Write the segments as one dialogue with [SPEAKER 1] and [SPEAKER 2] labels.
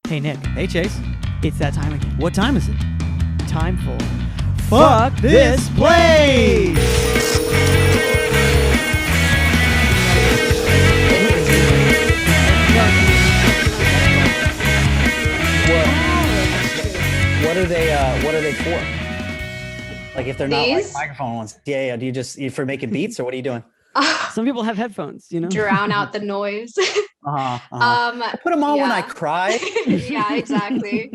[SPEAKER 1] Hey, Nick.
[SPEAKER 2] Hey, Chase.
[SPEAKER 1] It's that time again.
[SPEAKER 2] What time is it?
[SPEAKER 1] Time for
[SPEAKER 2] Fuck This Place! What are they for? Like if they're not like microphone ones. Yeah. Do you just for making beats or what are you doing?
[SPEAKER 1] Some people have headphones, you know?
[SPEAKER 3] Drown out the noise.
[SPEAKER 2] I put them on when I cry.
[SPEAKER 3] Yeah, exactly.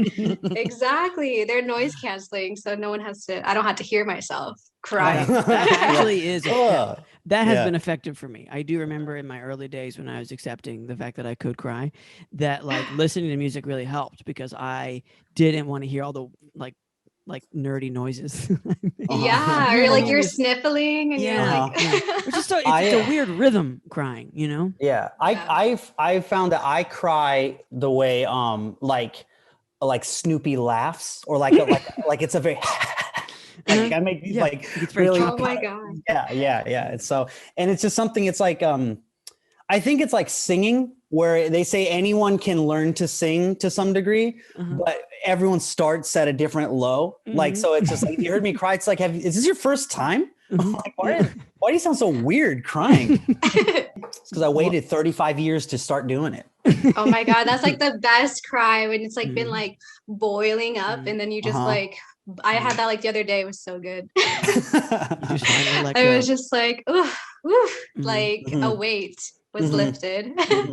[SPEAKER 3] Exactly. They're noise canceling, so no one has to. I don't have to hear myself crying.
[SPEAKER 1] That actually is. That has been effective for me. I do remember in my early days when I was accepting the fact that I could cry, that like listening to music really helped because I didn't want to hear all the like nerdy noises.
[SPEAKER 3] Yeah, or like you're sniffling and you're like,
[SPEAKER 1] It's just it's a weird rhythm crying, you know?
[SPEAKER 2] Yeah, I've found that I cry the way like Snoopy laughs or like it's a very like I make these like
[SPEAKER 1] it's very
[SPEAKER 3] really oh my god.
[SPEAKER 2] Yeah. And so it's just something. It's like I think it's like singing, where they say anyone can learn to sing to some degree, but everyone starts at a different low. Like, so it's just like, you heard me cry. It's like, is this your first time? Like, why do you sound so weird crying? It's because I waited 35 years to start doing it.
[SPEAKER 3] Oh my God. That's like the best cry when it's like been like boiling up and then you just like, I had that like the other day. It was so good. I was just like, like a weight was lifted.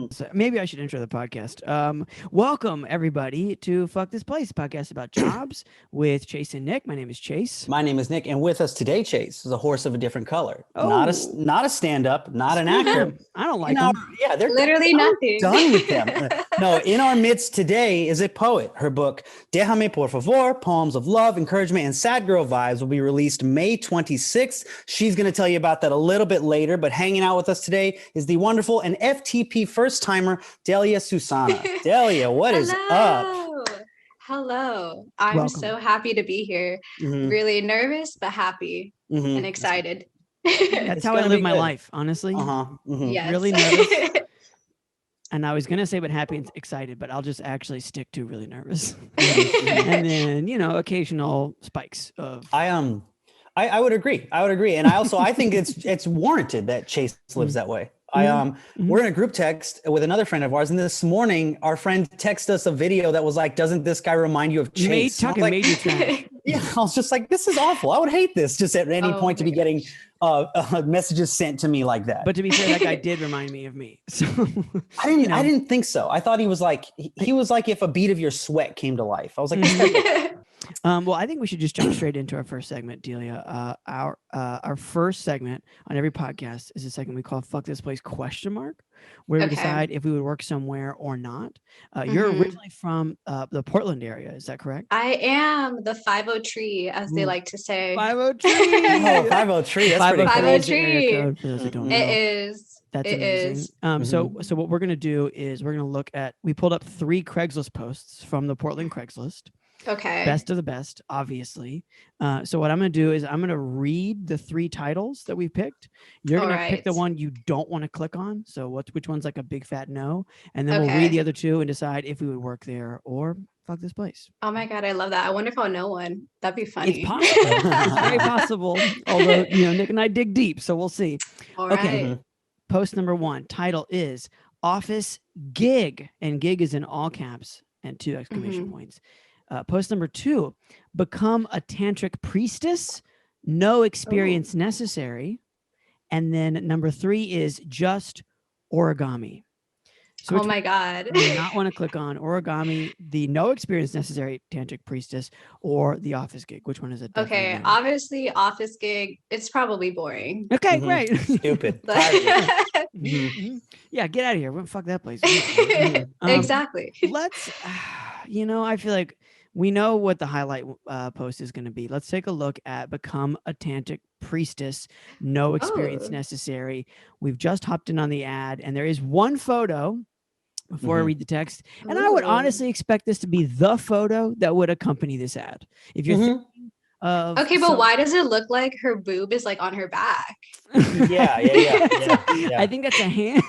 [SPEAKER 1] So maybe I should intro the podcast. Welcome everybody to Fuck This Place, podcast about jobs with Chase and Nick. My name is Chase.
[SPEAKER 2] My name is Nick, and with us today, Chase, is a horse of a different color. Not a stand-up, not an actor.
[SPEAKER 1] I don't like them.
[SPEAKER 3] Yeah, they're literally nothing.
[SPEAKER 2] Done with them. No, in our midst today is a poet. Her book, Déjame por favor, Poems of Love, Encouragement, and Sad Girl Vibes will be released May 26th. She's going to tell you about that a little bit later, but hanging out with us today is the wonderful and FTP first-timer, Delia Susana. Delia, what is up?
[SPEAKER 3] Hello. I'm so happy to be here. Really nervous, but happy and excited.
[SPEAKER 1] That's how I live my life, honestly.
[SPEAKER 3] Yes.
[SPEAKER 1] Really nervous. And I was going to say, but happy and excited, but I'll just actually stick to really nervous. And then, occasional spikes of...
[SPEAKER 2] I would agree. And I think it's warranted that Chase lives that way. We're in a group text with another friend of ours, and this morning our friend texted us a video that was like, "Doesn't this guy remind you of Chase?"
[SPEAKER 1] Made you trash.
[SPEAKER 2] Yeah, I was just like, "This is awful. I would hate this just at any point to be getting messages sent to me like that."
[SPEAKER 1] But to be fair, that guy did remind me of me. So
[SPEAKER 2] I didn't think so. I thought he was like if a bead of your sweat came to life. I was like,
[SPEAKER 1] well, I think we should just jump straight into our first segment, Delia. Our first segment on every podcast is a segment we call "Fuck This Place?" where we decide if we would work somewhere or not. You're originally from the Portland area, is that correct?
[SPEAKER 3] I am the 50 tree, as they like to say.
[SPEAKER 1] 50 tree.
[SPEAKER 2] Oh, 50 tree. That's pretty cool.
[SPEAKER 3] 50 tree.
[SPEAKER 1] For those who don't know.
[SPEAKER 3] It is.
[SPEAKER 1] That's amazing. So what we're going to do is we're going to look at, we pulled up 3 Craigslist posts from the Portland Craigslist.
[SPEAKER 3] Okay.
[SPEAKER 1] Best of the best, obviously. So what I'm going to do is I'm going to read the 3 titles that we picked. You're going to pick the one you don't want to click on. So which one's like a big fat no. And then we'll read the other 2 and decide if we would work there or fuck this place.
[SPEAKER 3] Oh my God, I love that. I wonder if I'll know one. That'd be funny.
[SPEAKER 1] It's possible. It's very possible. Although, Nick and I dig deep, so we'll see.
[SPEAKER 3] All right.
[SPEAKER 1] Post number 1, title is Office Gig. And gig is in all caps and 2 exclamation points. Post number 2, become a tantric priestess, no experience necessary. And then number 3 is just origami. So
[SPEAKER 3] oh my God.
[SPEAKER 1] Do you not want to click on origami, the no experience necessary tantric priestess, or the office gig? Which one is it?
[SPEAKER 3] Okay, obviously office gig, it's probably boring.
[SPEAKER 1] Okay, great.
[SPEAKER 2] Stupid.
[SPEAKER 1] Yeah, get out of here. Fuck that place.
[SPEAKER 3] Exactly.
[SPEAKER 1] Let's, I feel like we know what the highlight post is going to be. Let's take a look at become a tantric priestess, no experience necessary. We've just hopped in on the ad, and there is one photo before I read the text. And I would honestly expect this to be the photo that would accompany this ad. If you're thinking of
[SPEAKER 3] Okay, but why does it look like her boob is like on her back?
[SPEAKER 2] Yeah.
[SPEAKER 1] I think that's a hand.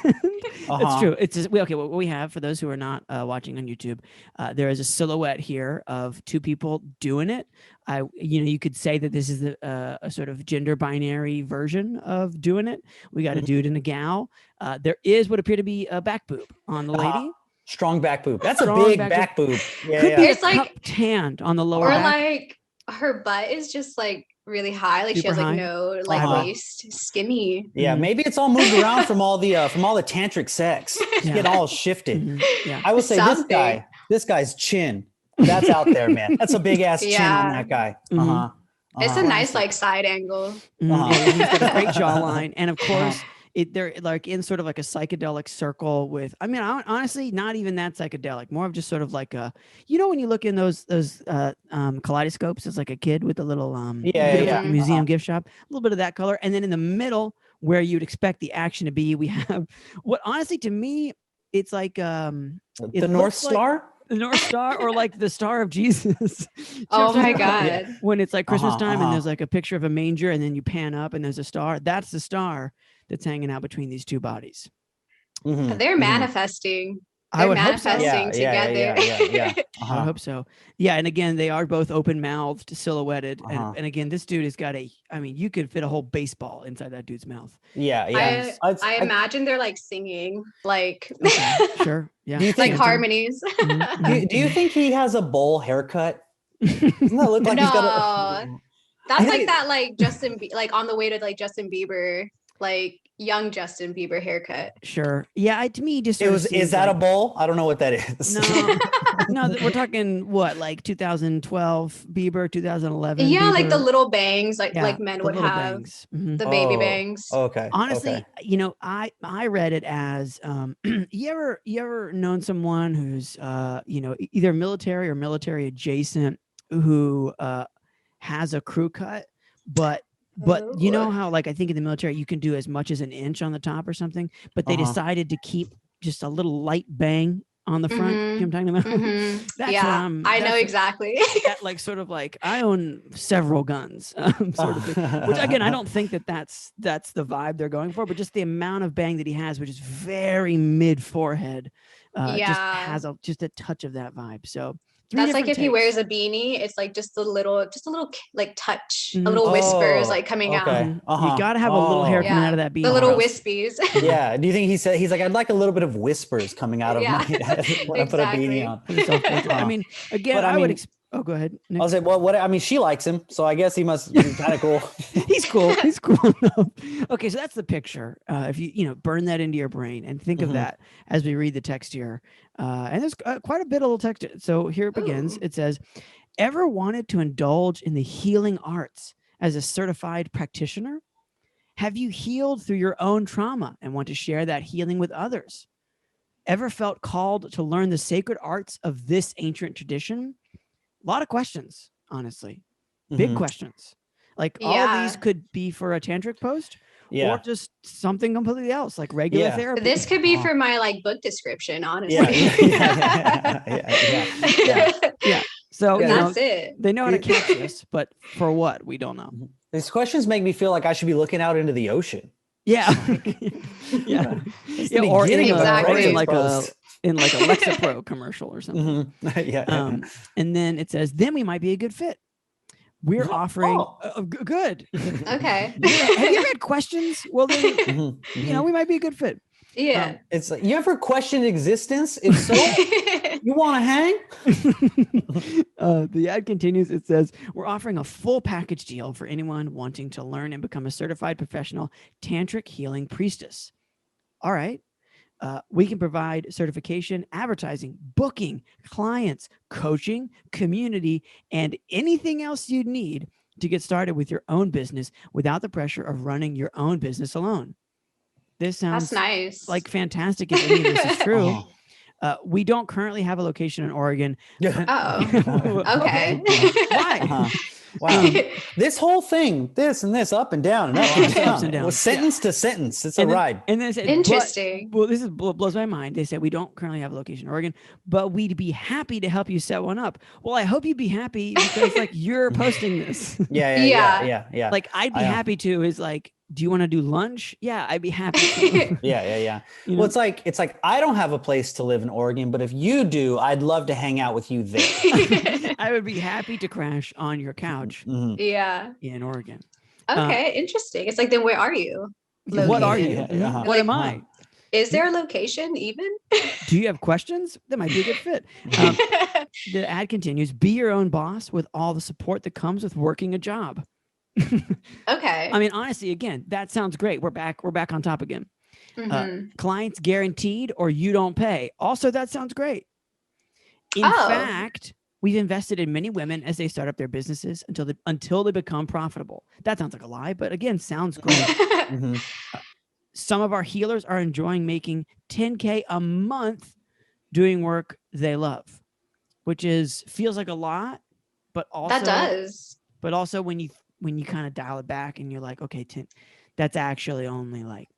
[SPEAKER 1] That's true. It's just, okay. What we have, for those who are not watching on YouTube, there is a silhouette here of two people doing it. You could say that this is a sort of gender binary version of doing it. We got a dude and a gal. There is what appear to be a back boob on the lady.
[SPEAKER 2] Strong back boob. That's a big back boob. Yeah,
[SPEAKER 1] could be
[SPEAKER 3] It's
[SPEAKER 1] a
[SPEAKER 3] like
[SPEAKER 1] cupped hand on the lower
[SPEAKER 3] or
[SPEAKER 1] back.
[SPEAKER 3] like her butt is just like really high, like
[SPEAKER 1] Super
[SPEAKER 3] she has like
[SPEAKER 1] high.
[SPEAKER 3] no like waist, skinny.
[SPEAKER 2] Yeah, maybe it's all moved around from all the tantric sex. It's getting all shifted.
[SPEAKER 1] Yeah.
[SPEAKER 2] I would say this guy's chin. That's out there, man. That's a big ass chin on that guy.
[SPEAKER 3] It's a nice like side angle.
[SPEAKER 1] Yeah, he's got a great jawline, and of course. They're like in sort of like a psychedelic circle with, I mean, honestly, not even that psychedelic, more of just sort of like a, when you look in those kaleidoscopes as like a kid with a little museum gift shop, a little bit of that color. And then in the middle where you'd expect the action to be, we have what honestly to me, it's like
[SPEAKER 2] the North Star?
[SPEAKER 1] The North Star, or like the Star of Jesus.
[SPEAKER 3] Oh my God.
[SPEAKER 1] When it's like Christmas time and there's like a picture of a manger and then you pan up and there's a star, that's the star that's hanging out between these two bodies.
[SPEAKER 3] They're manifesting.
[SPEAKER 1] I would
[SPEAKER 3] manifesting
[SPEAKER 1] hope so.
[SPEAKER 3] together.
[SPEAKER 1] I hope so. Yeah, and again, they are both open-mouthed, silhouetted, and again, this dude has got you could fit a whole baseball inside that dude's mouth.
[SPEAKER 3] Yeah. I imagine they're like singing, like
[SPEAKER 1] sure, yeah,
[SPEAKER 2] do you think,
[SPEAKER 3] like harmonies.
[SPEAKER 2] Do you think he has a bowl haircut? Doesn't that look like he's got a?
[SPEAKER 3] That's like that, like like on the way to like Justin Bieber, like young Justin Bieber haircut.
[SPEAKER 1] Sure. Yeah. To me, just
[SPEAKER 2] is that a bowl? I don't know what that is.
[SPEAKER 1] No, we're talking what, like 2012 Bieber, 2011.
[SPEAKER 3] Yeah,
[SPEAKER 1] Bieber.
[SPEAKER 3] like the little bangs, like men would have
[SPEAKER 1] bangs.
[SPEAKER 3] the baby bangs.
[SPEAKER 2] Okay.
[SPEAKER 1] Honestly, I read it as you ever known someone who's either military or military adjacent who has a crew cut, but you know how, like, I think in the military you can do as much as an inch on the top or something, but they decided to keep just a little light bang on the front. You know what I'm talking about? That's
[SPEAKER 3] I know exactly.
[SPEAKER 1] That, like, sort of like, I own several guns, sort of thing. Which again, I don't think that's the vibe they're going for, but just the amount of bang that he has, which is very mid forehead, just has just a touch of that vibe. So.
[SPEAKER 3] That's like if he wears a beanie, it's like just a little like touch, a little whispers like coming out.
[SPEAKER 1] You got to have a little hair coming out of that beanie.
[SPEAKER 3] The little wispies.
[SPEAKER 2] Yeah. Do you think he's like, I'd like a little bit of whispers coming out of my head when I put a beanie on.
[SPEAKER 1] I mean, again, I would. Oh, go ahead, Nick.
[SPEAKER 2] I was like, well, I mean, she likes him, so I guess he must be kind of cool.
[SPEAKER 1] He's cool. He's cool enough. Okay, so that's the picture. If you burn that into your brain and think of that as we read the text here, and there's quite a bit of little text. So here it begins. It says, "Ever wanted to indulge in the healing arts as a certified practitioner? Have you healed through your own trauma and want to share that healing with others? Ever felt called to learn the sacred arts of this ancient tradition?" A lot of questions, honestly. Big questions. Like all of these could be for a tantric post or just something completely else, like regular therapy.
[SPEAKER 3] This could be for my like book description, honestly.
[SPEAKER 1] Yeah. So
[SPEAKER 3] that's it.
[SPEAKER 1] They know how to catch this, but for what? We don't know.
[SPEAKER 2] These questions make me feel like I should be looking out into the ocean.
[SPEAKER 1] Yeah. Or in like a Lexapro commercial or something. And then it says, then we might be a good fit. We're offering good.
[SPEAKER 3] Okay.
[SPEAKER 1] Have you ever had questions? Well, then, we might be a good fit.
[SPEAKER 3] Yeah.
[SPEAKER 2] It's like, you ever questioned existence? If so, you want to hang?
[SPEAKER 1] The ad continues. It says, we're offering a full package deal for anyone wanting to learn and become a certified professional tantric healing priestess. All right. We can provide certification, advertising, booking, clients, coaching, community, and anything else you'd need to get started with your own business without the pressure of running your own business alone. This sounds
[SPEAKER 3] nice.
[SPEAKER 1] Like fantastic if any of this is true. We don't currently have a location in Oregon.
[SPEAKER 3] Oh, okay.
[SPEAKER 1] Why?
[SPEAKER 2] Wow. This whole thing, this and this, up and down and up and down.
[SPEAKER 1] Ups and downs.
[SPEAKER 2] Well, sentence to sentence. It's a
[SPEAKER 1] And then-
[SPEAKER 2] ride.
[SPEAKER 1] And then they said,
[SPEAKER 3] Interesting.
[SPEAKER 1] well, this is blows my mind. They said we don't currently have a location in Oregon, but we'd be happy to help you set one up. Well, I hope you'd be happy because like you're posting this.
[SPEAKER 2] Yeah.
[SPEAKER 1] Like I'd be happy to is like, do you want to do lunch? Yeah, I'd be happy to.
[SPEAKER 2] Yeah.
[SPEAKER 1] You know?
[SPEAKER 2] Well, it's like I don't have a place to live in Oregon, but if you do, I'd love to hang out with you there.
[SPEAKER 1] I would be happy to crash on your couch
[SPEAKER 3] Yeah.
[SPEAKER 1] in Oregon.
[SPEAKER 3] Okay, interesting. It's like, then where are you?
[SPEAKER 1] What are you?
[SPEAKER 3] located?
[SPEAKER 2] Uh-huh.
[SPEAKER 1] What am I?
[SPEAKER 3] Is there a location even?
[SPEAKER 1] Do you have questions? That might be a good fit. The ad continues, be your own boss with all the support that comes with working a job.
[SPEAKER 3] Okay.
[SPEAKER 1] I mean, honestly, again, that sounds great. We're back on top again. Clients guaranteed or you don't pay. Also, that sounds great. In fact, we've invested in many women as they start up their businesses until they become profitable. That sounds like a lie, but again, sounds great. Some of our healers are enjoying making $10K a month doing work they love, which feels like a lot, but also
[SPEAKER 3] that does.
[SPEAKER 1] But also when you kind of dial it back and you're like, okay, that's actually only like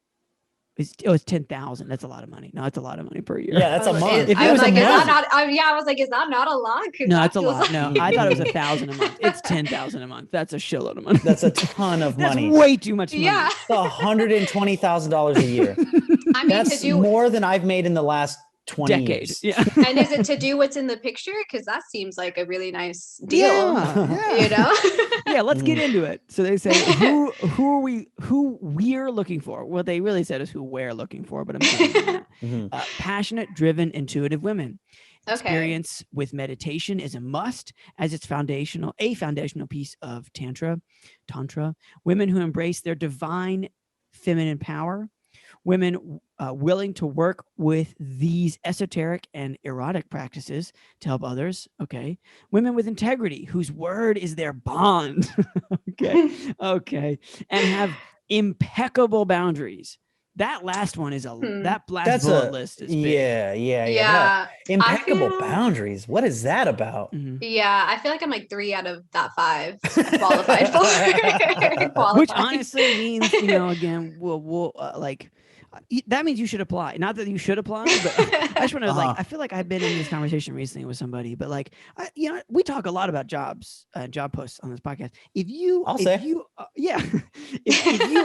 [SPEAKER 1] it's 10,000. That's a lot of money. No, it's a lot of money per year.
[SPEAKER 2] Yeah, that's a month.
[SPEAKER 1] If it
[SPEAKER 3] I was
[SPEAKER 1] was a
[SPEAKER 3] like, is
[SPEAKER 1] month-
[SPEAKER 3] that not? I was like, is that not a lot? 'Cause
[SPEAKER 1] No,
[SPEAKER 3] that
[SPEAKER 1] it's a
[SPEAKER 3] feels
[SPEAKER 1] lot.
[SPEAKER 3] like-
[SPEAKER 1] No, I thought it was 1,000 a month. It's 10,000 a month. That's a shitload of money.
[SPEAKER 2] That's a ton of money.
[SPEAKER 1] That's way too much money.
[SPEAKER 3] Yeah.
[SPEAKER 2] It's $120,000 a year.
[SPEAKER 3] I mean,
[SPEAKER 2] That's
[SPEAKER 3] to do.
[SPEAKER 2] more than I've made in the last 20
[SPEAKER 1] Decade.
[SPEAKER 2] years.
[SPEAKER 1] Yeah.
[SPEAKER 3] And is it to do what's in the picture? Because that seems like a really nice deal.
[SPEAKER 1] Yeah.
[SPEAKER 3] You know.
[SPEAKER 1] Yeah, let's get into it. So they say who we're looking for. What they really said is who we're looking for, but I'm saying that. Passionate, driven, intuitive women.
[SPEAKER 3] Okay.
[SPEAKER 1] Experience with meditation is a must as it's a foundational piece of tantra. Women who embrace their divine feminine power. Women willing to work with these esoteric and erotic practices to help others. Okay. Women with integrity, whose word is their bond. Okay. And have impeccable boundaries. That last one is that last bullet list is big.
[SPEAKER 3] Yeah.
[SPEAKER 2] Impeccable boundaries. What is that about?
[SPEAKER 3] Yeah, I feel like I'm like 3 out of that 5 qualified for.
[SPEAKER 1] Which honestly means, again, we'll like that means you should apply. Not that you should apply, but I just want to like, I feel like I've been in this conversation recently with somebody, but like, we talk a lot about jobs, job posts on this podcast. If you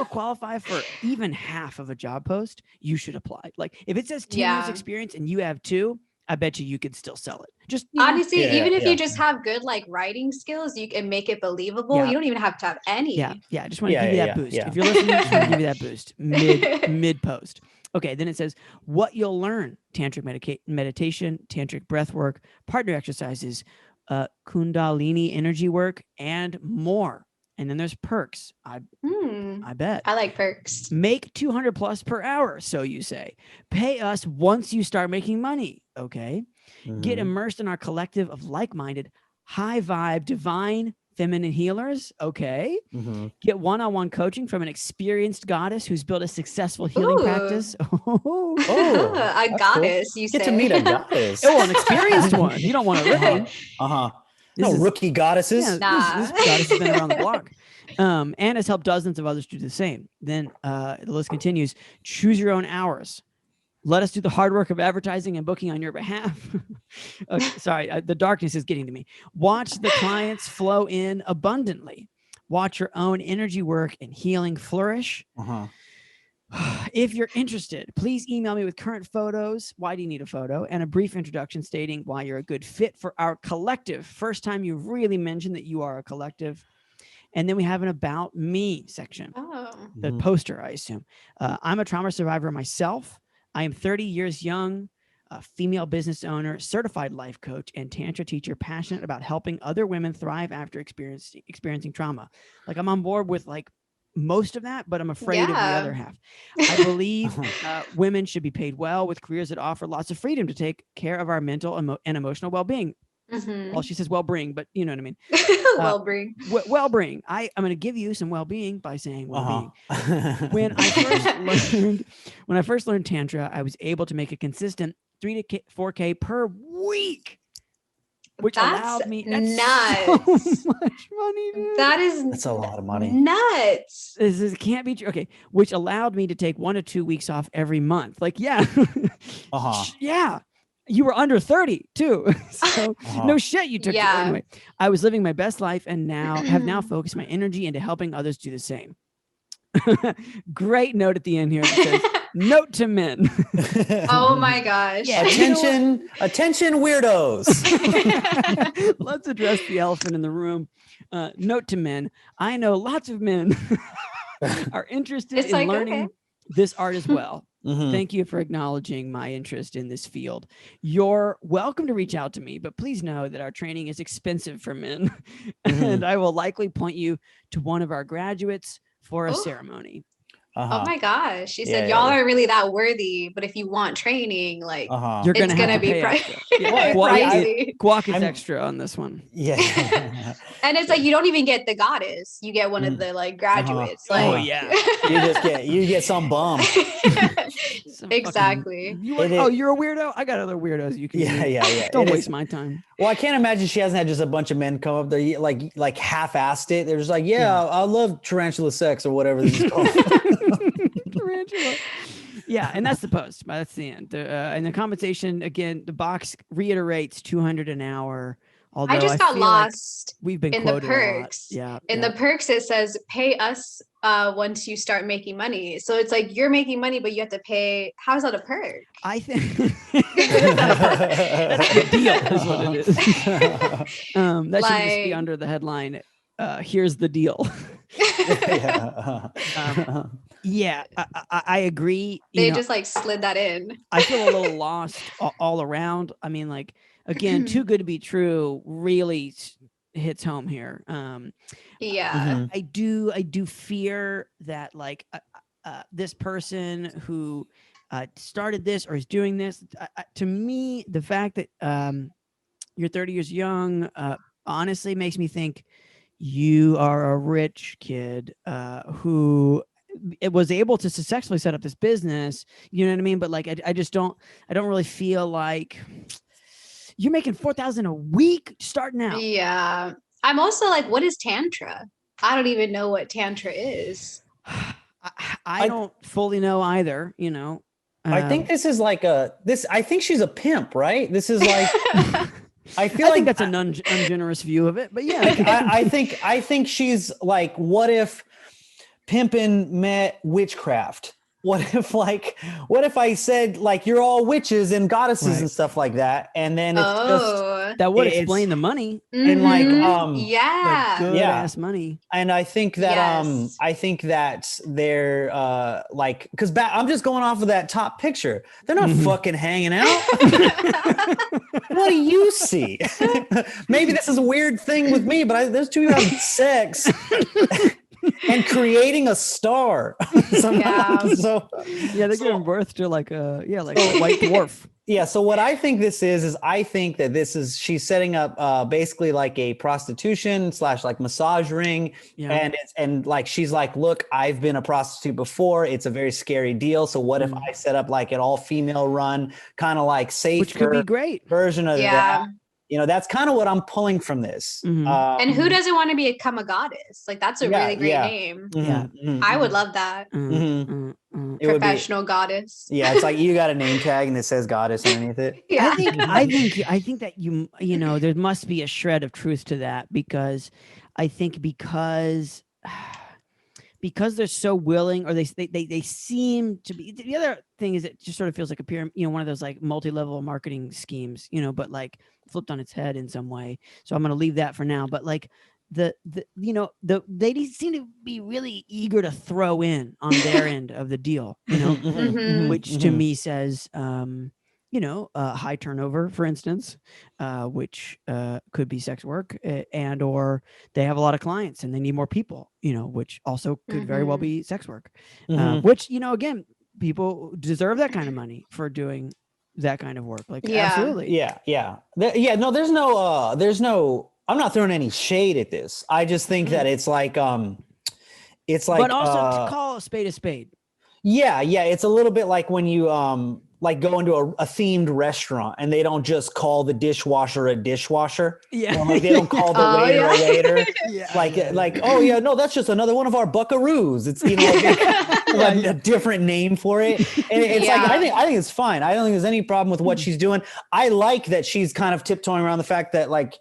[SPEAKER 1] qualify for even half of a job post, you should apply. Like if it says 10 years experience and you have 2, I bet you could still sell it. Just
[SPEAKER 3] honestly, even if you just have good like writing skills, you can make it believable. You don't even have to have any.
[SPEAKER 1] Yeah. I just want to give you that boost. If you're listening, I just want to give you that boost mid post. Okay, then it says what you'll learn: tantric meditation, tantric breath work, partner exercises, kundalini energy work, and more. And then there's perks. I bet.
[SPEAKER 3] I like perks.
[SPEAKER 1] Make 200 plus per hour, so you say. Pay us once you start making money. Okay. Get immersed in our collective of like-minded, high vibe, divine, feminine healers. Okay. Get one-on-one coaching from an experienced goddess who's built a successful healing practice.
[SPEAKER 3] A goddess, cool. You
[SPEAKER 2] get
[SPEAKER 3] say.
[SPEAKER 2] to meet a goddess.
[SPEAKER 1] An experienced one. You don't want a rookie.
[SPEAKER 2] Rookie goddesses.
[SPEAKER 1] Yeah, this goddess has been around the block. And has helped dozens of others do the same. Then the list continues. Choose your own hours. Let us do the hard work of advertising and booking on your behalf. Sorry, the darkness is getting to me. Watch the clients flow in abundantly. Watch your own energy work and healing flourish. If you're interested, please email me with current photos. Why do you need a photo? And a brief introduction stating why you're a good fit for our collective. First time you've really mentioned that you are a collective. And then we have an about me section. The poster, I assume. I'm a trauma survivor myself. I am 30 years young, a female business owner, certified life coach, and tantra teacher, passionate about helping other women thrive after experiencing trauma. Like I'm on board with like most of that, but I'm afraid of the other half. I believe women should be paid well with careers that offer lots of freedom to take care of our mental and emotional well-being. Well, she says well-being, but you know what I mean.
[SPEAKER 3] Well-being.
[SPEAKER 1] Well-being. I'm going to give you some well-being by saying well-being. When I first learned tantra, I was able to make a consistent 3 to 4K per week. which
[SPEAKER 3] That's
[SPEAKER 1] allowed me
[SPEAKER 3] nuts.
[SPEAKER 1] so much money, dude.
[SPEAKER 2] That's a lot of money.
[SPEAKER 3] Nuts.
[SPEAKER 1] This can't be true. Okay, which allowed me to take 1 to 2 weeks off every month. Like, yeah, yeah. You were under 30 too, so no shit. You took anyway. I was living my best life, and have now focused my energy into helping others do the same. Great note at the end here that says, "Note to men."
[SPEAKER 3] Oh my gosh!
[SPEAKER 1] Yeah,
[SPEAKER 2] attention, weirdos.
[SPEAKER 1] Let's address the elephant in the room. Note to men: I know lots of men are interested in learning this art as well. Thank you for acknowledging my interest in this field. You're welcome to reach out to me, but please know that our training is expensive for men, and I will likely point you to one of our graduates for a ceremony.
[SPEAKER 3] Oh my gosh. She said, y'all are really that worthy, but if you want training, like
[SPEAKER 1] you're going to be pricey. Guac is extra on this one.
[SPEAKER 2] Yeah.
[SPEAKER 3] And it's like, you don't even get the goddess. You get one of the like graduates. Like,
[SPEAKER 1] oh yeah.
[SPEAKER 2] you get some bum.
[SPEAKER 3] Exactly.
[SPEAKER 1] You're a weirdo? I got other weirdos you can use. Don't waste my time.
[SPEAKER 2] Well, I can't imagine she hasn't had just a bunch of men come up there like half-assed it. They're just like, I love tarantula sex or whatever this is called.
[SPEAKER 1] Tarantula. Yeah, and that's the post. That's the end. And the compensation, again, the box reiterates $200 an hour. Although I just got lost
[SPEAKER 3] we've been in the perks. In the perks, it says pay us once you start making money. So it's like you're making money, but you have to pay. How's that a perk?
[SPEAKER 1] I think that's a deal is what it is. That should just be under the headline. Here's the deal. I agree.
[SPEAKER 3] They just like slid that in.
[SPEAKER 1] I feel a little lost all around. I mean, like, again, too good to be true really hits home here. I do fear that like this person who started this or is doing this, to me, the fact that you're 30 years young honestly makes me think you are a rich kid who it was able to successfully set up this business. You know what I mean? But like, I don't really feel like you're making $4,000 a week starting out.
[SPEAKER 3] Yeah. I'm also like, what is Tantra? I don't even know what Tantra is.
[SPEAKER 1] I don't fully know either, you know.
[SPEAKER 2] I think this is like I think she's a pimp, right? This is like, I think
[SPEAKER 1] that's an ungenerous view of it, but yeah.
[SPEAKER 2] I think she's like, what if pimping met witchcraft? What if I said like you're all witches and goddesses and stuff like that, and then it's just
[SPEAKER 1] that would explain the money
[SPEAKER 2] and like
[SPEAKER 1] good ass money.
[SPEAKER 2] And I think that they're like, because I'm just going off of that top picture. They're not fucking hanging out. What do you see? Maybe this is a weird thing with me, but there's two people having sex. And creating a star. So
[SPEAKER 1] they're giving birth to like a white dwarf.
[SPEAKER 2] Yeah. So what I think this is I think that she's setting up basically like a prostitution / like massage ring. Yeah. And like, she's like, look, I've been a prostitute before. It's a very scary deal. So what if I set up like an all female run, kind of like safer,
[SPEAKER 1] which could be great
[SPEAKER 2] version of that. You know, that's kind of what I'm pulling from this.
[SPEAKER 3] And who doesn't want to become a goddess? Like, that's a really great name. I would love that. Professional goddess.
[SPEAKER 2] Yeah, it's like you got a name tag and it says goddess underneath it.
[SPEAKER 3] Yeah.
[SPEAKER 1] I think that you know, there must be a shred of truth to that, because I think because they're so willing, or they seem to be. The other thing is, it just sort of feels like a pyramid, you know, one of those like multi-level marketing schemes, you know, but like flipped on its head in some way. So I'm going to leave that for now. But like they seem to be really eager to throw in on their end of the deal, you know, which to me says, high turnover, for instance, which could be sex work, and or they have a lot of clients and they need more people, you know, which also could very well be sex work, which, you know, again, people deserve that kind of money for doing that kind of work. Like, absolutely.
[SPEAKER 2] Yeah. No, there's no, I'm not throwing any shade at this. I just think that it's like, but
[SPEAKER 1] also to call a spade a spade.
[SPEAKER 2] Yeah. It's a little bit like when you, like go into a themed restaurant and they don't just call the dishwasher a dishwasher.
[SPEAKER 1] Yeah.
[SPEAKER 2] Like they don't call the waiter a waiter.
[SPEAKER 1] Yeah.
[SPEAKER 2] Like, oh yeah, no, that's just another one of our buckaroos. It's, you know, like a different name for it. And it's like, I think it's fine. I don't think there's any problem with what she's doing. I like that she's kind of tiptoeing around the fact that, like,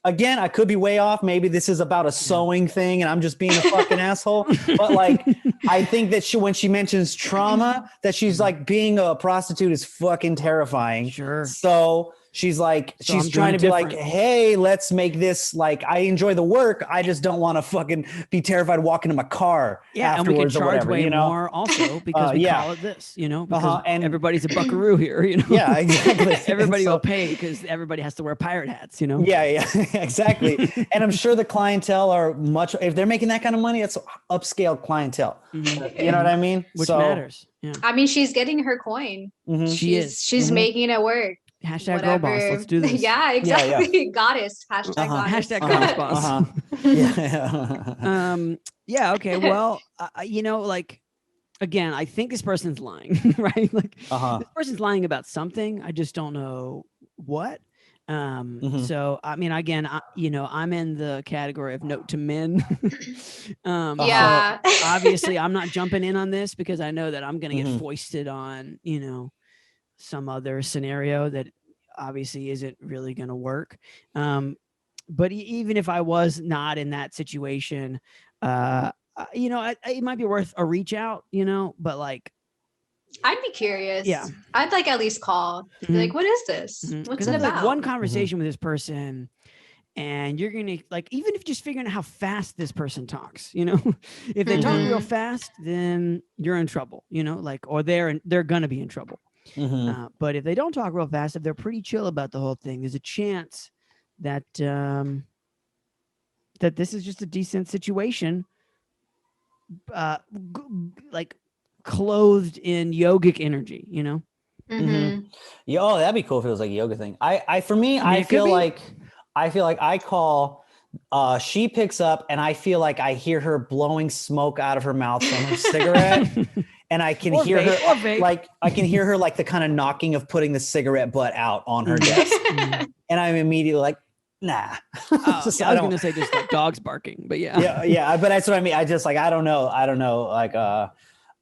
[SPEAKER 2] again, I could be way off. Maybe this is about a sewing thing and I'm just being a fucking asshole. But like, I think that when she mentions trauma, that she's like, being a prostitute is fucking terrifying.
[SPEAKER 1] Sure.
[SPEAKER 2] So she's like, she's trying to be like, hey, let's make this, like, I enjoy the work. I just don't want to fucking be terrified walking to my car afterwards, and we can charge or whatever, way
[SPEAKER 1] more also because we call it this, you know, because
[SPEAKER 2] and
[SPEAKER 1] everybody's a buckaroo here, you know.
[SPEAKER 2] Yeah, exactly.
[SPEAKER 1] Everybody will pay because everybody has to wear pirate hats, you know.
[SPEAKER 2] Yeah, exactly. And I'm sure the clientele are much, if they're making that kind of money, it's upscale clientele. You know what I mean?
[SPEAKER 1] Which matters. Yeah.
[SPEAKER 3] I mean, she's getting her coin. She's making it work.
[SPEAKER 1] Hashtag girl boss. Let's do this.
[SPEAKER 3] Yeah, exactly. Goddess. Hashtag goddess.
[SPEAKER 1] Hashtag goddess boss. Yeah. Okay. Well, you know, like, again, I think this person's lying, right? Like, this person's lying about something. I just don't know what. So, I mean, again, you know, I'm in the category of note to men. So obviously, I'm not jumping in on this because I know that I'm going to get foisted on, you know, some other scenario that obviously isn't really going to work. But even if I was not in that situation, you know, it might be worth a reach out, you know, but like,
[SPEAKER 3] I'd be curious.
[SPEAKER 1] Yeah.
[SPEAKER 3] I'd like at least call. Be like, what is this? What's it about?
[SPEAKER 1] Like one conversation with this person and you're going to, like, even if just figuring out how fast this person talks, you know, if they talk real fast, then you're in trouble, you know, like, or they're going to be in trouble. But if they don't talk real fast, if they're pretty chill about the whole thing, there's a chance that that this is just a decent situation, like clothed in yogic energy, you know.
[SPEAKER 2] Yeah, oh, that'd be cool if it was like a yoga thing. I feel like I call. She picks up, and I feel like I hear her blowing smoke out of her mouth from her cigarette. And I can hear her like the kind of knocking of putting the cigarette butt out on her desk. And I'm immediately like, nah.
[SPEAKER 1] I was going to say just like dogs barking, but
[SPEAKER 2] yeah. But that's what I mean. I just like, I don't know. Like,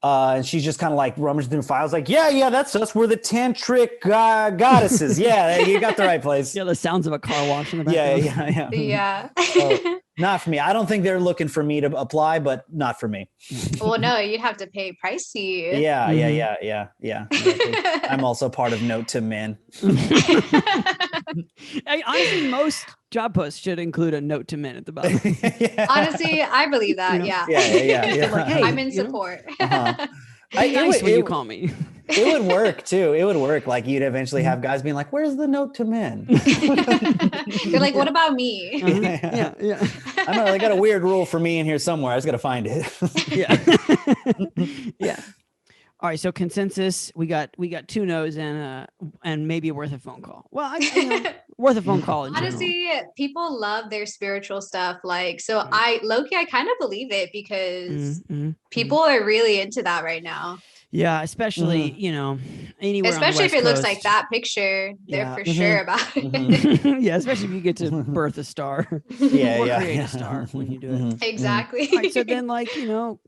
[SPEAKER 2] and she's just kind of like rummaging through files like, yeah, that's us. We're the tantric goddesses. Yeah, you got the right place.
[SPEAKER 1] Yeah, the sounds of a car wash in the background.
[SPEAKER 3] Yeah.
[SPEAKER 2] So, not for me. I don't think they're looking for me to apply, but not for me.
[SPEAKER 3] Well, no, you'd have to pay pricey.
[SPEAKER 2] Yeah. I'm also part of Note to Men.
[SPEAKER 1] Honestly, most job posts should include a note to men at the bottom.
[SPEAKER 3] Honestly, I believe that. You know?
[SPEAKER 2] Yeah.
[SPEAKER 3] Like, hey, I'm in support.
[SPEAKER 1] Nice when you call me.
[SPEAKER 2] It would work too. It would work. Like you'd eventually have guys being like, "Where's the note to men?"
[SPEAKER 3] You're like, "What about me?"
[SPEAKER 1] Yeah.
[SPEAKER 2] I know they got a weird rule for me in here somewhere. I just got to find it.
[SPEAKER 1] Yeah. All right. So consensus, we got 2 no's and maybe worth a phone call. Well, worth a phone call.
[SPEAKER 3] Honestly, people love their spiritual stuff. Like, so I kind of believe it because people are really into that right now.
[SPEAKER 1] Yeah, especially, you know, anywhere.
[SPEAKER 3] Especially if it looks like that picture, they're for sure about it.
[SPEAKER 1] Yeah, especially if you get to birth a star. Create a star when you do it.
[SPEAKER 3] Exactly.
[SPEAKER 1] All right, so then, like, you know,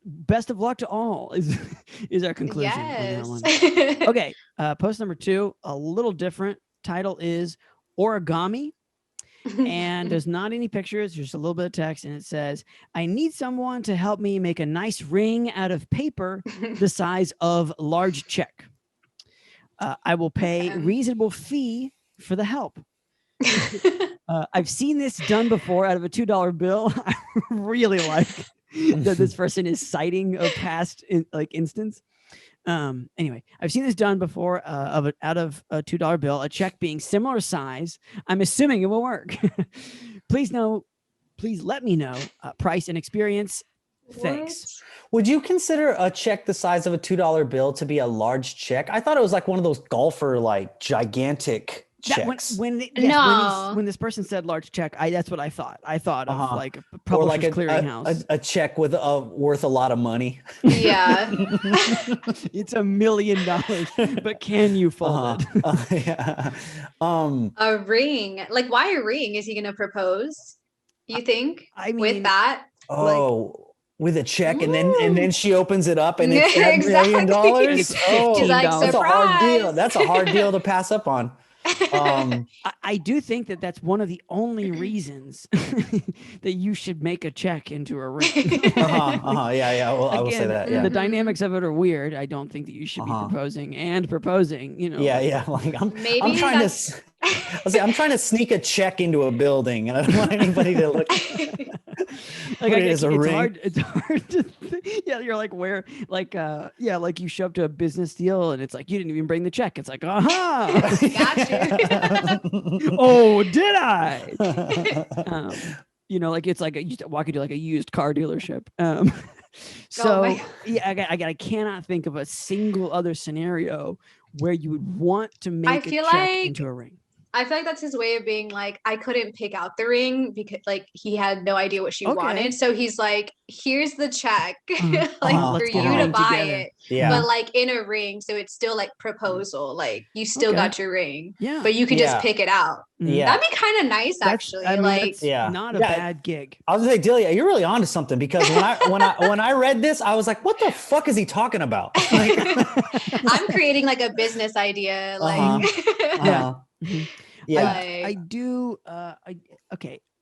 [SPEAKER 1] best of luck to all is our conclusion.
[SPEAKER 3] Yes.
[SPEAKER 1] On that one. Okay, post number 2, a little different. Title is Origami. And there's not any pictures, just a little bit of text, and it says, I need someone to help me make a nice ring out of paper the size of large check. I will pay reasonable fee for the help. I've seen this done before out of a $2 bill. I really like that this person is citing a past instance. Anyway, I've seen this done before out of a $2 bill, a check being similar size. I'm assuming it will work. Please let me know price and experience. Thanks.
[SPEAKER 2] Would you consider a check the size of a $2 bill to be a large check? I thought it was like one of those golfer, like gigantic checks.
[SPEAKER 1] When this person said large check, that's what I thought. I thought of like a publisher's clearinghouse.
[SPEAKER 2] A check with worth a lot of money.
[SPEAKER 3] Yeah.
[SPEAKER 1] It's $1 million, but can you fold it?
[SPEAKER 2] Yeah.
[SPEAKER 3] A ring. Like, why a ring? Is he gonna propose? You think?
[SPEAKER 1] I mean,
[SPEAKER 3] with that?
[SPEAKER 2] With a check, and then she opens it up, and it's $1 million.
[SPEAKER 1] It's $15.
[SPEAKER 2] That's a hard deal. That's a hard deal to pass up on.
[SPEAKER 1] I do think that's one of the only reasons that you should make a check into a ring.
[SPEAKER 2] Yeah. Well, I will say that. Yeah.
[SPEAKER 1] The dynamics of it are weird. I don't think that you should be proposing. You know.
[SPEAKER 2] Yeah. Like I'm trying to sneak a check into a building, and I don't want anybody to look.
[SPEAKER 1] Like it as a ring. It's hard to yeah, you're like like you show up to a business deal and it's like you didn't even bring the check. It's like, got you. Oh, did I? You know, like it's like you walk into like a used car dealership. I cannot think of a single other scenario where you would want to make a check into a ring.
[SPEAKER 3] I feel like that's his way of being like, I couldn't pick out the ring because like he had no idea what she wanted. So he's like, here's the check for you to buy it. Yeah. But like in a ring. So it's still like proposal. Like you still got your ring. Yeah. But you can just pick it out. Yeah. That'd be kind of nice actually.
[SPEAKER 1] Not a bad gig.
[SPEAKER 2] I was gonna say, Delia, you're really onto something because when I read this, I was like, what the fuck is he talking about? Like,
[SPEAKER 3] I'm creating like a business idea. Like
[SPEAKER 1] Yeah, I do.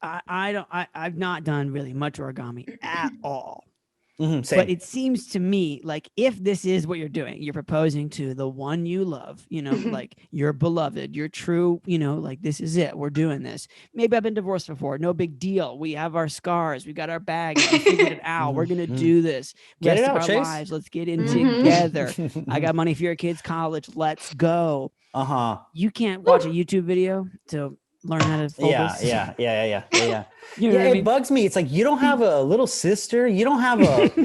[SPEAKER 1] I've not done really much origami at all. Same. But it seems to me like if this is what you're doing, you're proposing to the one you love, you know, like your beloved, your true, you know, like this is it. We're doing this. Maybe I've been divorced before. No big deal. We have our scars. We got our bag. We figured it out. We're gonna do this.
[SPEAKER 2] Get
[SPEAKER 1] rest
[SPEAKER 2] it out,
[SPEAKER 1] of our
[SPEAKER 2] Chase.
[SPEAKER 1] lives. Let's get in together. I got money for your kids' college. Let's go. You can't watch a YouTube video to learn how to fold this.
[SPEAKER 2] Yeah.
[SPEAKER 1] You know what I mean?
[SPEAKER 2] It bugs me. It's like you don't have a little sister. You don't have you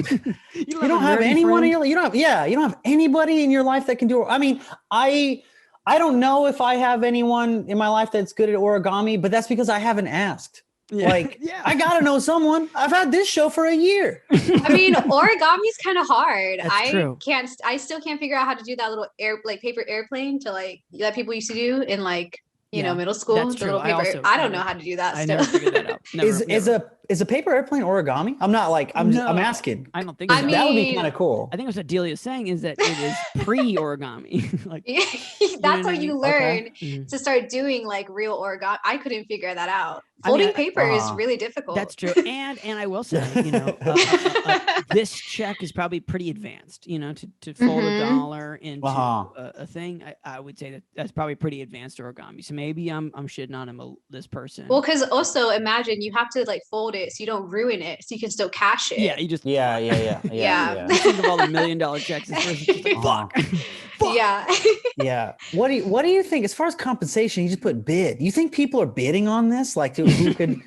[SPEAKER 2] don't have anyone in your life. You don't have anybody in your life that can do it. I mean, I don't know if I have anyone in my life that's good at origami, but that's because I haven't asked. I gotta know someone. I've had this show for a year.
[SPEAKER 3] I mean, origami's kind of hard.
[SPEAKER 1] True.
[SPEAKER 3] I still can't figure out how to do that little paper airplane that people used to do in like middle school.
[SPEAKER 1] That's true.
[SPEAKER 3] I don't know how to do that.
[SPEAKER 1] I never figured that out.
[SPEAKER 2] Is a paper airplane origami? I'm not like I'm asking.
[SPEAKER 1] I don't think
[SPEAKER 2] that would be kind of cool.
[SPEAKER 1] I think what Delia is saying is that it is pre-origami. Like
[SPEAKER 3] that's what you learn to start doing like real origami. I couldn't figure that out. Folding paper is really difficult.
[SPEAKER 1] That's true. And I will say, this check is probably pretty advanced, to fold $1 into a thing. I would say that's probably pretty advanced origami. So maybe I'm shitting on this person.
[SPEAKER 3] Well, because also imagine you have to like fold it so you don't ruin it, so you can still cash it.
[SPEAKER 1] Yeah, you just
[SPEAKER 3] Yeah.
[SPEAKER 1] Think of all the $1 million checks. This person's just like, fuck.
[SPEAKER 3] Yeah.
[SPEAKER 2] Yeah. What do you think as far as compensation? You just put bid. You think people are bidding on this? Like who could?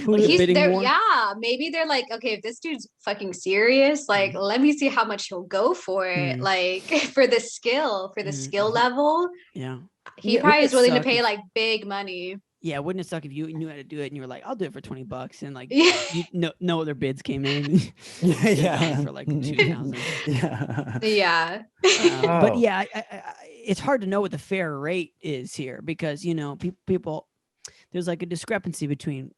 [SPEAKER 3] Maybe they're like, okay, if this dude's fucking serious, like let me see how much he'll go for it. Like for the skill level.
[SPEAKER 1] Yeah.
[SPEAKER 3] He probably is willing to pay like big money.
[SPEAKER 1] Yeah, wouldn't it suck if you knew how to do it and you were like, I'll do it for $20 and like no other bids came in. For like 2,000.
[SPEAKER 3] Yeah.
[SPEAKER 1] But yeah, it's hard to know what the fair rate is here because people there's like a discrepancy between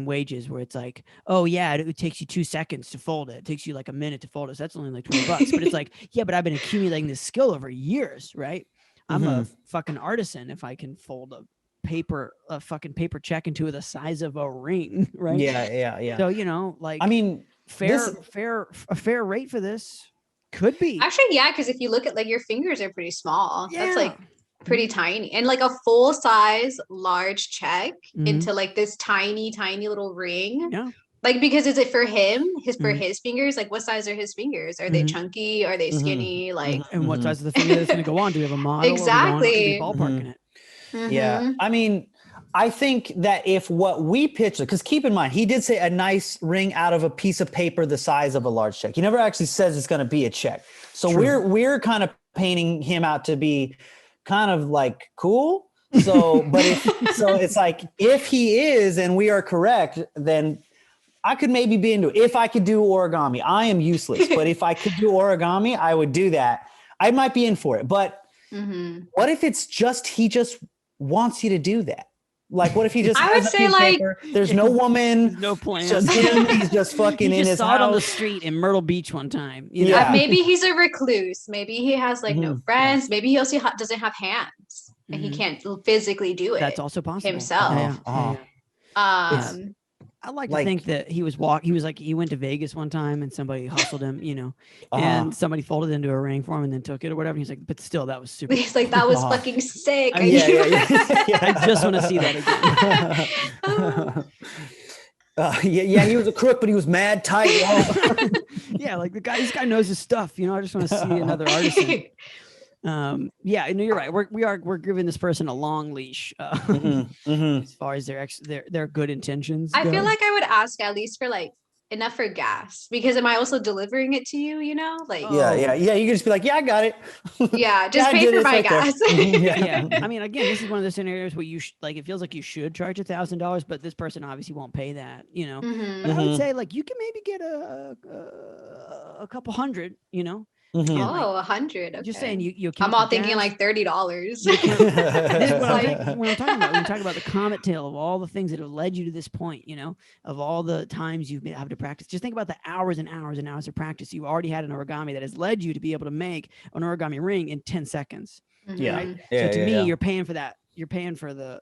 [SPEAKER 1] wages where it's like, oh yeah, it takes you 2 seconds to fold it. It takes you like a minute to fold it. So that's only like $20. But it's like, yeah, but I've been accumulating this skill over years, right? I'm a fucking artisan if I can fold a fucking paper check into the size of a ring, right?
[SPEAKER 2] Yeah.
[SPEAKER 1] So I mean, a fair rate for this could be
[SPEAKER 3] actually, because if you look at like your fingers are pretty small. That's like pretty tiny, and like a full size large check into like this tiny little ring. Yeah. Like, because is it for him? For his fingers? Like, what size are his fingers? Are they chunky? Are they skinny? Like,
[SPEAKER 1] and what size is the finger that's going to go on? Do we have a model?
[SPEAKER 3] Exactly.
[SPEAKER 1] Ballparking it.
[SPEAKER 2] Yeah. I mean, I think that if what we pitched, because keep in mind, he did say a nice ring out of a piece of paper the size of a large check. He never actually says it's going to be a check. So we're kind of painting him out to be kind of like cool. So, but it's like, if he is, and we are correct, then I could maybe be into it. If I could do origami, I am useless, but if I could do origami, I would do that. I might be in for it, but what if it's just, he just wants you to do that? Like, what if he just
[SPEAKER 3] I would say like,
[SPEAKER 2] paper, there's no woman,
[SPEAKER 1] there's no plan.
[SPEAKER 2] Just him, he's just fucking
[SPEAKER 1] he
[SPEAKER 2] in
[SPEAKER 1] just
[SPEAKER 2] his
[SPEAKER 1] saw
[SPEAKER 2] house.
[SPEAKER 1] it on the street in Myrtle Beach one time. You know?
[SPEAKER 2] Yeah.
[SPEAKER 3] Maybe he's a recluse. Maybe he has like no friends. Maybe he also doesn't have hands and he can't physically do it.
[SPEAKER 1] That's also possible
[SPEAKER 3] himself.
[SPEAKER 1] I like to think that he was he went to Vegas one time and somebody hustled him, you know, and somebody folded into a ring for him and then took it or whatever. He's like, but still, that was super.
[SPEAKER 3] He's like, that was fucking sick.
[SPEAKER 1] I just want to see that
[SPEAKER 2] again. He was a crook, but he was mad tight.
[SPEAKER 1] Yeah, like this guy knows his stuff. You know, I just want to see another artisan. Yeah, no, you're right. We're giving this person a long leash as far as their good intentions.
[SPEAKER 3] I feel like I would ask at least for like enough for gas, because am I also delivering it to you? You know, like
[SPEAKER 2] yeah. You can just be like, yeah, I got it.
[SPEAKER 3] Yeah, just pay for my gas.
[SPEAKER 1] Yeah. I mean, again, this is one of the scenarios where you like it feels like you should charge $1,000, but this person obviously won't pay that. You know, but I would say like you can maybe get a couple hundred. You know.
[SPEAKER 3] Oh, 100. Okay.
[SPEAKER 1] Just saying, you.
[SPEAKER 3] I'm all thinking like $30.
[SPEAKER 1] This is what I'm talking about. When you talk about the comet tail of all the things that have led you to this point, you know, of all the times you've had to practice. Just think about the hours and hours and hours of practice you already had in origami that has led you to be able to make an origami ring in 10 seconds.
[SPEAKER 2] Yeah.
[SPEAKER 1] Right? So to me, you're paying for that. You're paying for the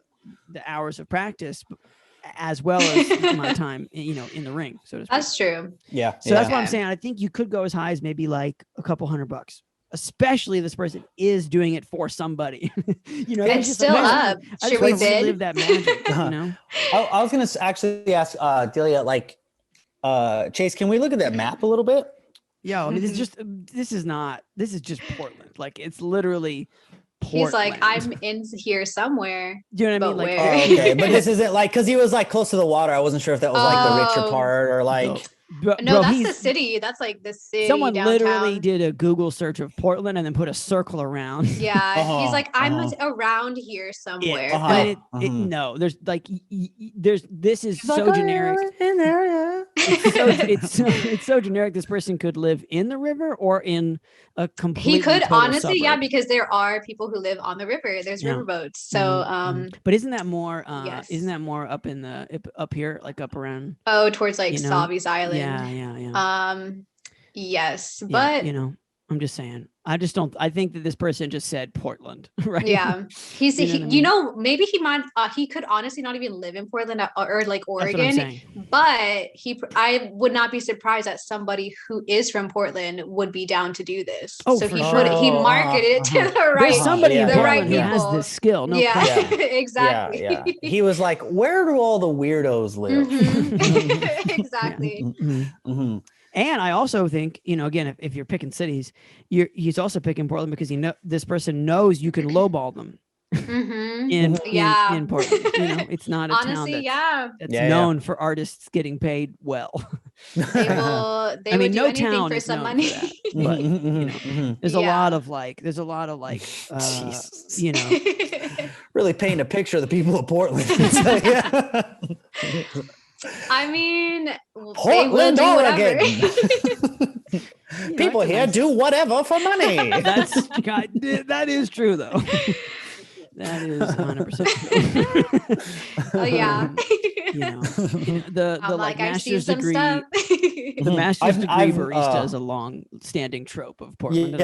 [SPEAKER 1] hours of practice, as well as the amount of time, you know, in the ring. So to speak.
[SPEAKER 3] That's true.
[SPEAKER 2] Yeah.
[SPEAKER 1] So that's what I'm saying. I think you could go as high as maybe like a couple $100, especially if this person is doing it for somebody. You know,
[SPEAKER 3] it's still up. Should we bid?
[SPEAKER 1] Live that magic, you know.
[SPEAKER 2] I was gonna actually ask Delia, like, Chase, can we look at that map a little bit?
[SPEAKER 1] Yeah, I mean, this is just Portland. Like, it's literally Portland.
[SPEAKER 3] He's like, I'm in here somewhere.
[SPEAKER 1] Do you know what I mean?
[SPEAKER 3] Like,
[SPEAKER 2] oh, okay, but this isn't like, because he was like close to the water. I wasn't sure if that was like the richer part or like.
[SPEAKER 3] No, that's the city. That's like the city.
[SPEAKER 1] Someone
[SPEAKER 3] downtown.
[SPEAKER 1] literally did a Google search of Portland and then put a circle around.
[SPEAKER 3] Yeah, he's like, I'm around here somewhere.
[SPEAKER 1] No, there's like, this is so generic. In there, yeah. It's so generic. This person could live in the river or in a completely.
[SPEAKER 3] He could honestly,
[SPEAKER 1] suburb.
[SPEAKER 3] yeah, because there are people who live on the river. There's riverboats. So,
[SPEAKER 1] but isn't that more? Isn't that more up in up here, like up around?
[SPEAKER 3] Oh, towards like Savi's Island.
[SPEAKER 1] Yeah.
[SPEAKER 3] Yes, but
[SPEAKER 1] you know, I'm just saying. I think that this person just said Portland, right?
[SPEAKER 3] Yeah, maybe he could honestly not even live in Portland or like Oregon, but I would not be surprised that somebody who is from Portland would be down to do this.
[SPEAKER 1] Oh,
[SPEAKER 3] so
[SPEAKER 1] he
[SPEAKER 3] marketed it to the right.
[SPEAKER 1] There's somebody in Portland
[SPEAKER 3] right
[SPEAKER 1] who has this skill. No
[SPEAKER 3] problem. Exactly.
[SPEAKER 2] Yeah. He was like, where do all the weirdos live?
[SPEAKER 3] Exactly.
[SPEAKER 1] And I also think, you know, again, if you're picking cities, he's also picking Portland because this person knows you can lowball them in Portland. You know, it's not a town that's known for artists getting paid well.
[SPEAKER 3] They would do anything for some money.
[SPEAKER 1] But you know, there's a lot of like, you know,
[SPEAKER 2] really paint a picture of the people of Portland.
[SPEAKER 3] I mean,
[SPEAKER 2] Portland, Oregon. People here do whatever for money.
[SPEAKER 1] That is true, though. That is 100% true.
[SPEAKER 3] Oh yeah.
[SPEAKER 1] You know, the like master's degree. The master's degree barista is a long-standing trope of Portland.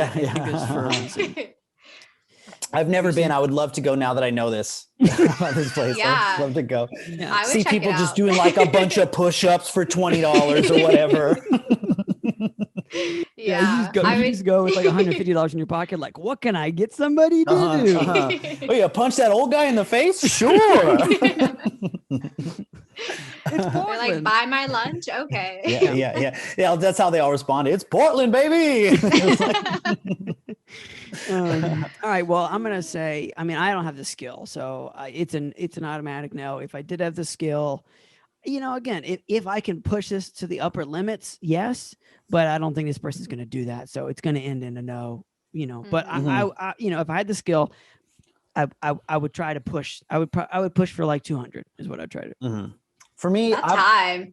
[SPEAKER 2] I've never been. I would love to go now that I know this about this place. I'd love to go.
[SPEAKER 3] Yeah.
[SPEAKER 2] See people just doing like a bunch of push-ups for $20 or whatever.
[SPEAKER 1] You just go with like $150 in your pocket. Like, what can I get somebody to do?
[SPEAKER 2] Oh yeah, punch that old guy in the face? Sure.
[SPEAKER 3] They're like, buy my lunch? Okay.
[SPEAKER 2] Yeah. That's how they all respond. It's Portland, baby.
[SPEAKER 1] All right. Well, I'm gonna say. I mean, I don't have the skill, so it's an automatic no. If I did have the skill, you know, again, if I can push this to the upper limits, yes. But I don't think this person's gonna do that, so it's gonna end in a no. You know, but I you know, if I had the skill, I would try to push. I would push for like 200 is what I'd try to.
[SPEAKER 2] Mm-hmm. For me,
[SPEAKER 3] that's high.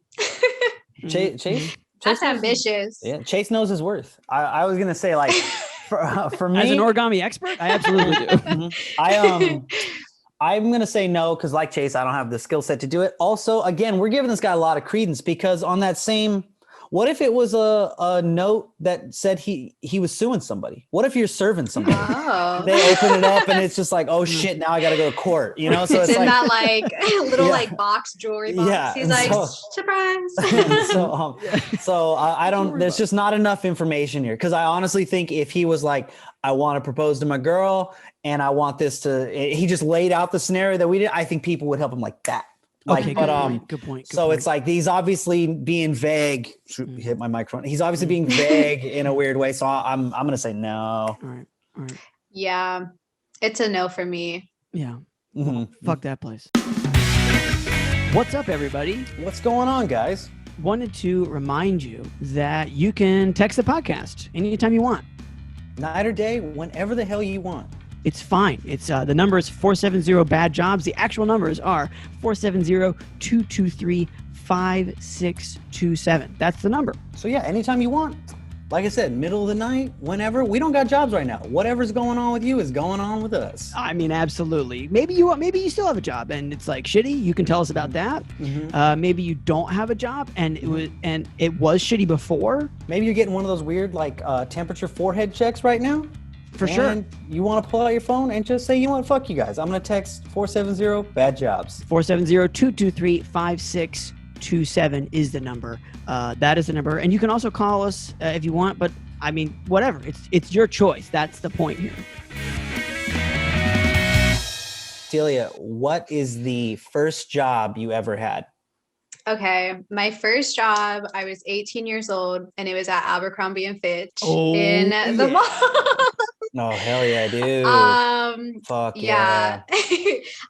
[SPEAKER 2] Chase.
[SPEAKER 3] That's ambitious.
[SPEAKER 2] Chase knows his worth. I was gonna say, like, for me,
[SPEAKER 1] as an origami expert, I absolutely do.
[SPEAKER 2] I'm gonna say no because, like Chase, I don't have the skill set to do it. Also, again, we're giving this guy a lot of credence because on that same, what if it was a note that said he was suing somebody? What if you're serving somebody? Oh. They open it up and it's just like, oh shit, now I got to go to court. You know, so it's
[SPEAKER 3] in
[SPEAKER 2] like
[SPEAKER 3] that like little like box jewelry box. Yeah, he's like, surprise.
[SPEAKER 2] so I don't. There's just not enough information here because I honestly think if he was like, I want to propose to my girl and I want this to, he just laid out the scenario that we did. I think people would help him like that. Like,
[SPEAKER 1] okay,
[SPEAKER 2] but
[SPEAKER 1] good point.
[SPEAKER 2] So it's like he's obviously being vague. Hit my microphone. He's obviously being vague in a weird way. So I'm gonna say no.
[SPEAKER 1] All right.
[SPEAKER 3] Yeah, it's a no for me.
[SPEAKER 1] Yeah. Fuck that place. What's up, everybody?
[SPEAKER 2] What's going on, guys?
[SPEAKER 1] Wanted to remind you that you can text the podcast anytime you want.
[SPEAKER 2] Night or day, whenever the hell you want.
[SPEAKER 1] It's fine. It's the number is 470 bad jobs. The actual numbers are 470-223-5627. That's the number.
[SPEAKER 2] So yeah, anytime you want. Like I said, middle of the night, whenever. We don't got jobs right now. Whatever's going on with you is going on with us.
[SPEAKER 1] I mean, absolutely. Maybe you still have a job and it's like shitty. You can tell us about that. Maybe you don't have a job and it was shitty before.
[SPEAKER 2] Maybe you're getting one of those weird like temperature forehead checks right now.
[SPEAKER 1] For sure.
[SPEAKER 2] You want to pull out your phone and just say, you know what, fuck you guys. I'm going to text 470 bad jobs.
[SPEAKER 1] 470-223-5627 is the number. That is the number. And you can also call us if you want, but I mean, whatever. It's your choice. That's the point here.
[SPEAKER 2] Delia, what is the first job you ever had?
[SPEAKER 3] Okay, my first job, I was 18 years old and it was at Abercrombie and Fitch in the mall.
[SPEAKER 2] Oh, hell yeah, dude. Fuck yeah.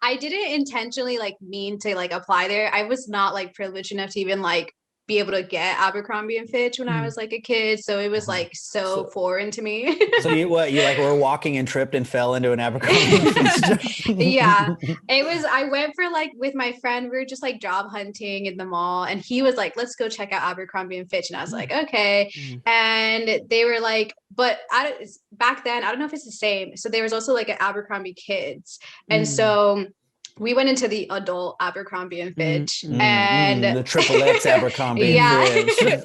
[SPEAKER 3] I didn't intentionally like mean to like apply there. I was not like privileged enough to even like be able to get Abercrombie and Fitch when I was like a kid. So it was like so foreign to me.
[SPEAKER 2] So you like were walking and tripped and fell into an Abercrombie and Fitch?
[SPEAKER 3] Yeah, it was, I went for like with my friend, we were just like job hunting in the mall and he was like, let's go check out Abercrombie and Fitch. And I was like, okay. And they were like, but back then, I don't know if it's the same. So there was also like an Abercrombie Kids. And so we went into the adult Abercrombie and Fitch and
[SPEAKER 2] the XXX Abercrombie.
[SPEAKER 3] Yeah.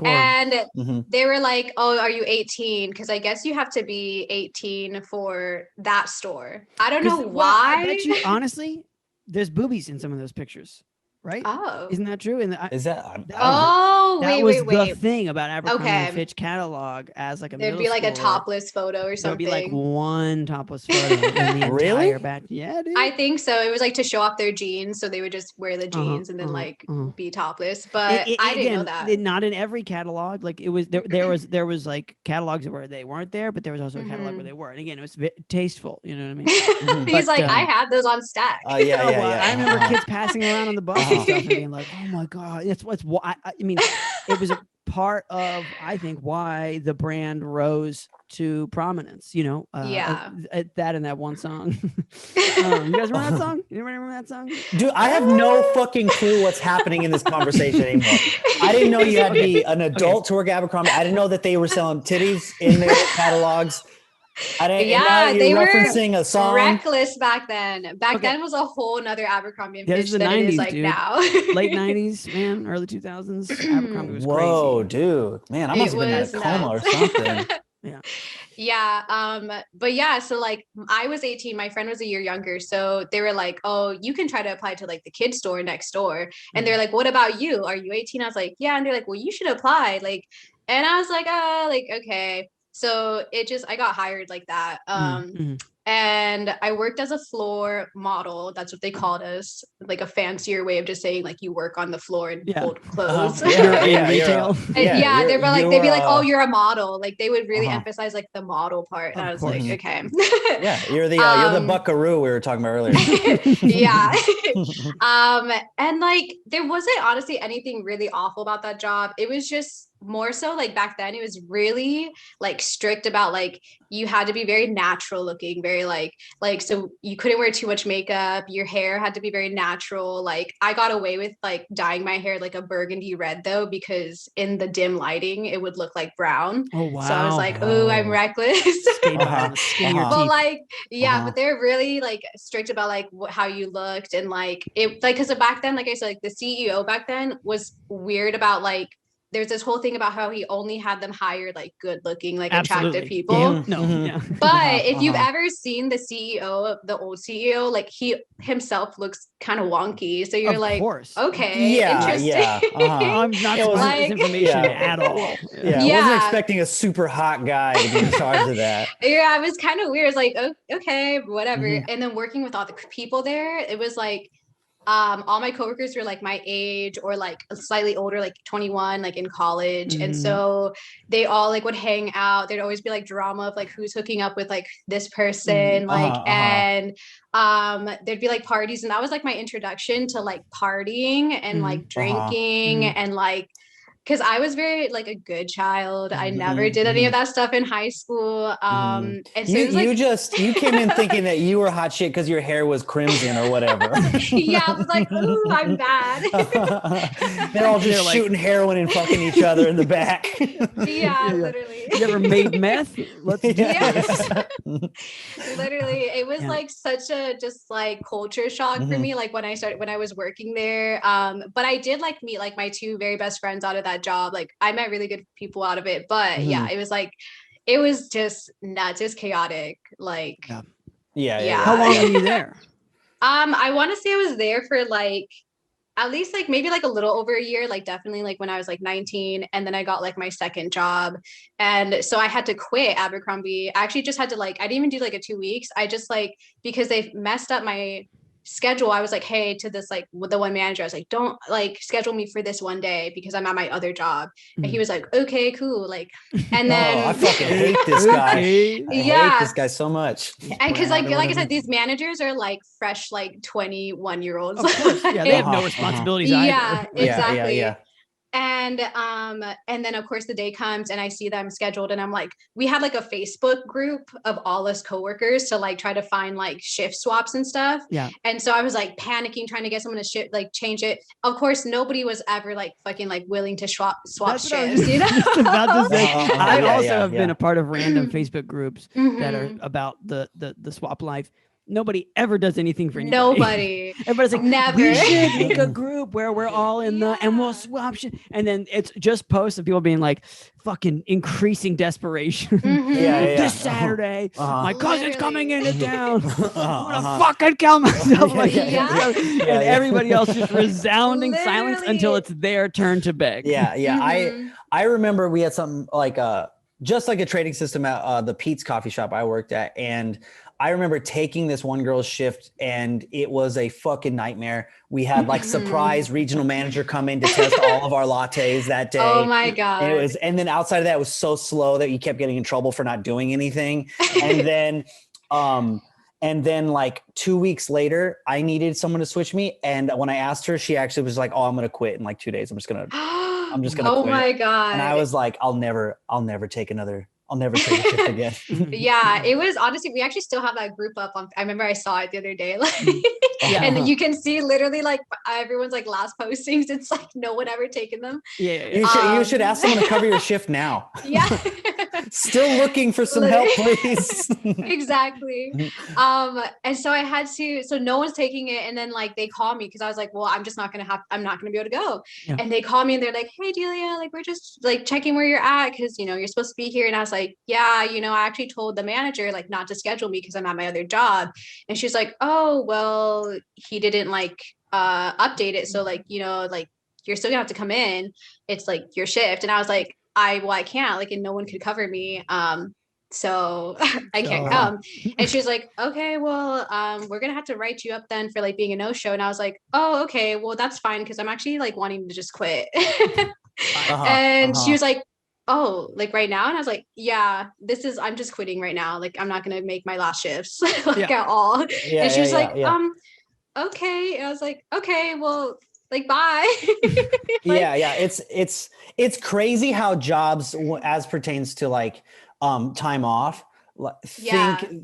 [SPEAKER 3] And they were like, oh, are you 18? Because I guess you have to be 18 for that store. I don't know why.
[SPEAKER 1] I bet you, honestly, there's boobies in some of those pictures. Right?
[SPEAKER 3] Oh,
[SPEAKER 1] isn't that true?
[SPEAKER 2] Is that?
[SPEAKER 1] That was the thing about Abercrombie and Fitch catalog as like a.
[SPEAKER 3] There'd be like a topless photo or something.
[SPEAKER 1] There'd be like one topless photo in the entire batch. Yeah, dude.
[SPEAKER 3] I think so. It was like to show off their jeans, so they would just wear the jeans and then like be topless. But I didn't know that.
[SPEAKER 1] Not in every catalog. Like it was there was like catalogs where they weren't there, but there was also a catalog where they were. And again, it was tasteful. You know what I mean?
[SPEAKER 3] He's like, I had those on stack.
[SPEAKER 2] Yeah.
[SPEAKER 1] I remember kids passing around on the bus and stuff and being like, oh my god, it's why. I mean, it was a part of, I think, why the brand rose to prominence. You know, that and that one song. You guys remember that song? You remember that song?
[SPEAKER 2] Dude, I have no fucking clue what's happening in this conversation anymore. I didn't know you had to be an adult to work at Abercrombie. I didn't know that they were selling titties in their catalogs.
[SPEAKER 3] They were
[SPEAKER 2] referencing a song.
[SPEAKER 3] Reckless back then. Back then was a whole nother Abercrombie and Fitch than 90s, it is like now.
[SPEAKER 1] Late 90s, man, early 2000s. Abercrombie was crazy.
[SPEAKER 2] Whoa, dude, man, I must have been in a coma or something.
[SPEAKER 3] But yeah, so like I was 18, my friend was a year younger, so they were like, oh, you can try to apply to like the kids store next door, and they're like, what about you, are you 18? I was like, yeah. And they're like, well, you should apply, like, and I was like, okay. So I got hired like that. And I worked as a floor model. That's what they called us, like a fancier way of just saying like you work on the floor and fold clothes.
[SPEAKER 1] Retail.
[SPEAKER 3] They'd be like, oh, you're a model. Like they would really emphasize like the model part. And I was like, okay.
[SPEAKER 2] Yeah, you're the buckaroo we were talking about earlier.
[SPEAKER 3] Yeah. And like there wasn't honestly anything really awful about that job. It was just more so like back then it was really like strict about like you had to be very natural looking, very like, so you couldn't wear too much makeup. Your hair had to be very natural. Like I got away with like dyeing my hair like a burgundy red though, because in the dim lighting, it would look like brown.
[SPEAKER 1] Oh, wow.
[SPEAKER 3] So I was like, oh, I'm reckless. But like, but they're really like strict about like how you looked, and like it, like, cause back then, like I said, like the CEO back then was weird about like, there's this whole thing about how he only had them hire like good looking, like attractive people. But if you've ever seen the CEO, the old CEO, like he himself looks kind of wonky. So you're like, okay, interesting.
[SPEAKER 1] I'm not like, this information at all.
[SPEAKER 2] I wasn't expecting a super hot guy to be in charge of that.
[SPEAKER 3] Yeah, it was kind of weird. It's like, oh, okay, whatever. And then working with all the people there, it was like, all my coworkers were like my age or like slightly older, like 21, like in college. And so they all like would hang out. There'd always be like drama of like who's hooking up with like this person, and there'd be like parties. And that was like my introduction to like partying and like drinking and like, because I was very like a good child. I never did any of that stuff in high school. And so
[SPEAKER 2] you came in thinking that you were hot shit because your hair was crimson or whatever.
[SPEAKER 3] I was like, ooh, I'm bad.
[SPEAKER 2] They're all just shooting heroin and fucking each other in the back.
[SPEAKER 3] Literally.
[SPEAKER 1] You ever made meth? Let's do this.
[SPEAKER 3] Literally, it was like such a just like culture shock for me. Like when I was working there. But I did like meet like my two very best friends out of that job. Like I met really good people out of it, but it was like, it was just nuts. It's chaotic. Like,
[SPEAKER 1] How long were you there?
[SPEAKER 3] I want to say I was there for like, at least like maybe like a little over a year, like definitely like when I was like 19, and then I got like my second job. And so I had to quit Abercrombie. I actually just had to like, I didn't even do like a 2 weeks. I just like, because they messed up my schedule, I was like, hey, to this like with the one manager, I was like, don't like schedule me for this one day because I'm at my other job. And he was like, okay, cool. Like, and then
[SPEAKER 2] I fucking hate this guy. I hate this guy so much.
[SPEAKER 3] And because like I said, these managers are like fresh, like 21-year-olds.
[SPEAKER 1] Of course. Yeah, they have no responsibilities either.
[SPEAKER 3] Exactly. And then of course the day comes and I see them scheduled, and I'm like, we had like a Facebook group of all us coworkers to like try to find like shift swaps and stuff. And so I was like panicking, trying to get someone to shift, like change it. Of course, nobody was ever like fucking like willing to swap shifts. You know?
[SPEAKER 1] About to say. I also have been a part of random Facebook groups that are about the swap life. Nobody ever does anything for anybody.
[SPEAKER 3] Nobody.
[SPEAKER 1] Everybody's like,
[SPEAKER 3] never.
[SPEAKER 1] We should make a group where we're all in the, and we'll swap shit. And then it's just posts of people being like, fucking increasing desperation. This Saturday, my cousin's coming into town. I'm gonna fucking kill myself. Like, and everybody else just resounding silence until it's their turn to beg.
[SPEAKER 2] I remember we had something like just like a trading system at the Pete's coffee shop I worked at, and I remember taking this one girl's shift and it was a fucking nightmare. We had like surprise regional manager come in to test all of our lattes that day.
[SPEAKER 3] Oh my God.
[SPEAKER 2] And then outside of that, it was so slow that you kept getting in trouble for not doing anything. And then like 2 weeks later, I needed someone to switch me. And when I asked her, she actually was like, oh, I'm going to quit in like 2 days. I'm just going to quit.
[SPEAKER 3] Oh my God.
[SPEAKER 2] And I was like, I'll never take a shift again.
[SPEAKER 3] It was honestly, we actually still have that group up on, I remember I saw it the other day, like, and you can see literally like everyone's like last postings. It's like no one ever taken them.
[SPEAKER 2] You should ask someone to cover your shift now. Still looking for some help, please.
[SPEAKER 3] Exactly. And so I had to, so no one's taking it. And then like they call me because I was like, well, I'm not going to be able to go. And they call me and they're like, hey, Delia, like we're just like checking where you're at because, you know, you're supposed to be here. And I was like, yeah, you know, I actually told the manager like not to schedule me because I'm at my other job. And she's like, oh, well, he didn't like update it. So like, you know, like you're still gonna have to come in. It's like your shift. And I was like, I can't, like, and no one could cover me. So I can't come. And she was like, okay, well, we're gonna have to write you up then for like being a no-show. And I was like, oh, okay, well, that's fine because I'm actually like wanting to just quit. And she was like, oh, like right now? And I was like, yeah, I'm just quitting right now. Like, I'm not going to make my last shifts like at all. And she was like, okay. And I was like, okay, well, like, bye.
[SPEAKER 2] It's crazy how jobs as pertains to like, time off,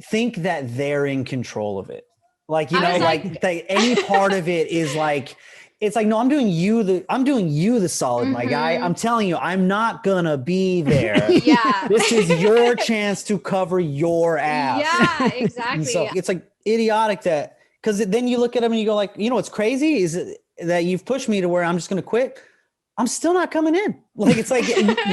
[SPEAKER 2] think that they're in control of it. Like, you know, like any part of it is like, it's like, no, I'm doing you the solid, my guy. I'm telling you, I'm not gonna be there.
[SPEAKER 3] Yeah.
[SPEAKER 2] This is your chance to cover your ass.
[SPEAKER 3] Yeah, exactly.
[SPEAKER 2] So it's like idiotic that, because then you look at them and you go like, you know, what's crazy is that you've pushed me to where I'm just going to quit. I'm still not coming in. Like, it's like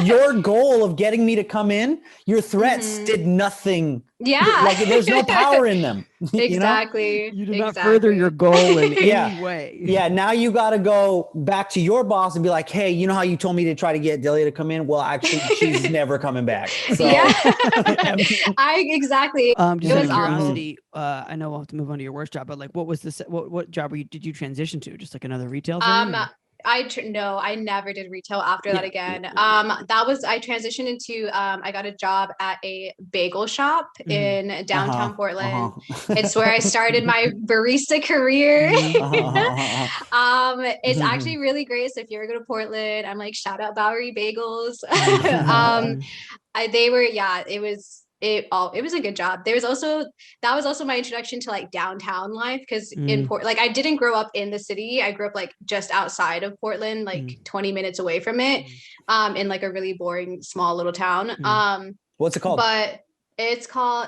[SPEAKER 2] your goal of getting me to come in, your threats did nothing.
[SPEAKER 3] Yeah.
[SPEAKER 2] Like, there's no power in them.
[SPEAKER 3] Exactly.
[SPEAKER 1] You do not further your goal in any way.
[SPEAKER 2] Yeah. Now you got to go back to your boss and be like, hey, you know how you told me to try to get Delia to come in? Well, actually, she's never coming back. So.
[SPEAKER 3] Yeah. Exactly.
[SPEAKER 1] Just out of curiosity, I know we'll have to move on to your worst job, but like, what was this? What job did you transition to? Just like another retail thing?
[SPEAKER 3] No, I never did retail after that again. I transitioned into, I got a job at a bagel shop in downtown Portland. It's where I started my barista career. It's actually really great. So if you ever go to Portland, I'm like, shout out Bowery Bagels. It was a good job. That was also my introduction to like downtown life, because in like I didn't grow up in the city. I grew up like just outside of Portland, like 20 minutes away from it, in like a really boring small little town.
[SPEAKER 2] What's it called?
[SPEAKER 3] But I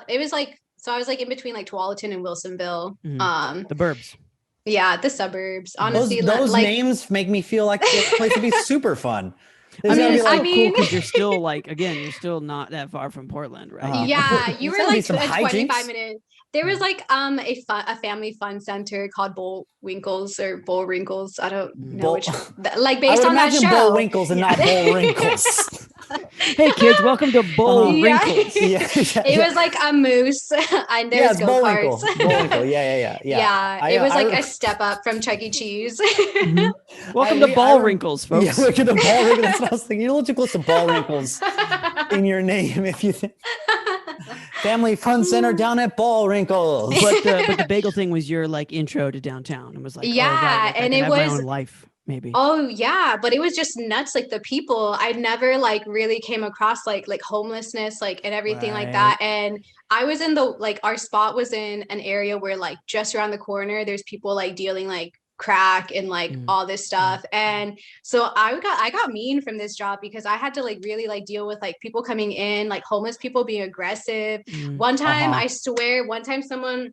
[SPEAKER 3] was like in between like Tualatin and Wilsonville.
[SPEAKER 1] The burbs.
[SPEAKER 3] Yeah, the suburbs. Honestly,
[SPEAKER 2] those names make me feel like this place would be super fun. Cool
[SPEAKER 1] because you're still like, again, you're still not that far from Portland, right?
[SPEAKER 3] Yeah, you were like 25 minutes. There was like a family fun center called Wrinkles. I don't know which, like based on that show.
[SPEAKER 2] Wrinkles and not Bull Wrinkles.
[SPEAKER 1] Hey kids, welcome to Bull Wrinkles.
[SPEAKER 3] It was like a moose and there's go-karts.
[SPEAKER 2] Bullwinkle. Yeah.
[SPEAKER 3] It was like a step up from Chuck E. Cheese.
[SPEAKER 1] Welcome to Ball Wrinkles, folks.
[SPEAKER 2] Yeah, look at the Ball Wrinkles. That's what I was thinking. You're a little too close to Ball Wrinkles in your name, if you think. Family Fun Center down at Ball Wrinkles.
[SPEAKER 1] But the bagel thing was your like intro to downtown. It was like,
[SPEAKER 3] and it was
[SPEAKER 1] my own life. Maybe.
[SPEAKER 3] Oh yeah, but it was just nuts. Like the people, I never like really came across like homelessness, like and everything like that. And I was in our spot was in an area where like just around the corner, there's people like dealing like crack and like all this stuff. And so I got mean from this job because I had to like really like deal with like people coming in, like homeless people being aggressive. One time, I swear, someone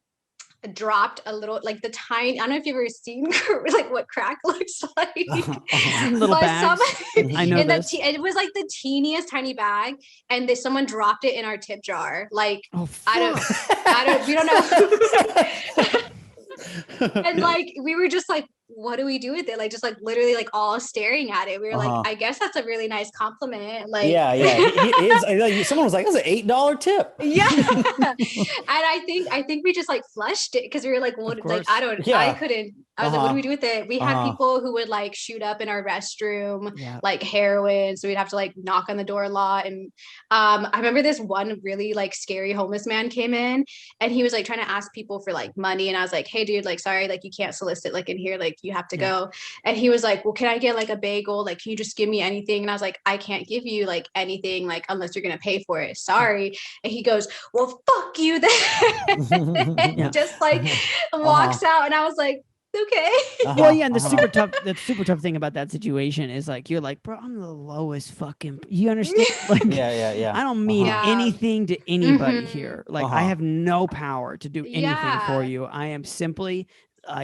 [SPEAKER 3] dropped a little like the tiny, I don't know if you've ever seen like what crack looks like.
[SPEAKER 1] Little bags. I know this.
[SPEAKER 3] It was like the teeniest tiny bag, and someone dropped it in our tip jar. Like we don't know. And like we were just like, what do we do with it? Like just like literally like all staring at it. We were like, I guess that's a really nice compliment. Like
[SPEAKER 2] someone was like, that's an $8 tip.
[SPEAKER 3] Yeah. And I think we just like flushed it because we were like, what? Like I couldn't. I was like, what do we do with it? We had people who would like shoot up in our restroom, like heroin. So we'd have to like knock on the door a lot. And I remember this one really like scary homeless man came in, and he was like trying to ask people for like money. And I was like, hey dude, like, sorry, like you can't solicit like in here, like you have to go. And he was like, well, can I get like a bagel? Like, can you just give me anything? And I was like, I can't give you like anything, like unless you're gonna pay for it. Sorry. And he goes, well, fuck you then. Just like walks out. And I was like, okay.
[SPEAKER 1] Well, yeah, and the super tough thing about that situation is like you're like, bro, I'm the lowest fucking. You understand? Like,
[SPEAKER 2] yeah.
[SPEAKER 1] I don't mean anything to anybody here. Like, I have no power to do anything for you. I am simply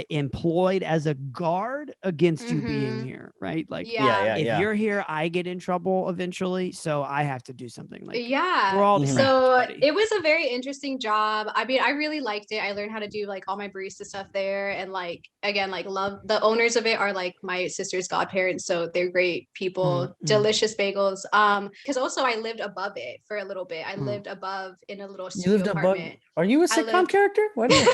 [SPEAKER 1] employed as a guard against you being here, right? Like, if you're here, I get in trouble eventually, so I have to do something. Like, we're all
[SPEAKER 3] so it was a very interesting job. I mean, I really liked it. I learned how to do like all my barista stuff there, and like again, like love the owners of it are like my sister's godparents, so they're great people. Delicious bagels. Because also I lived above it for a little bit. I lived above in a little studio apartment.
[SPEAKER 2] Are you a sitcom character? Why do you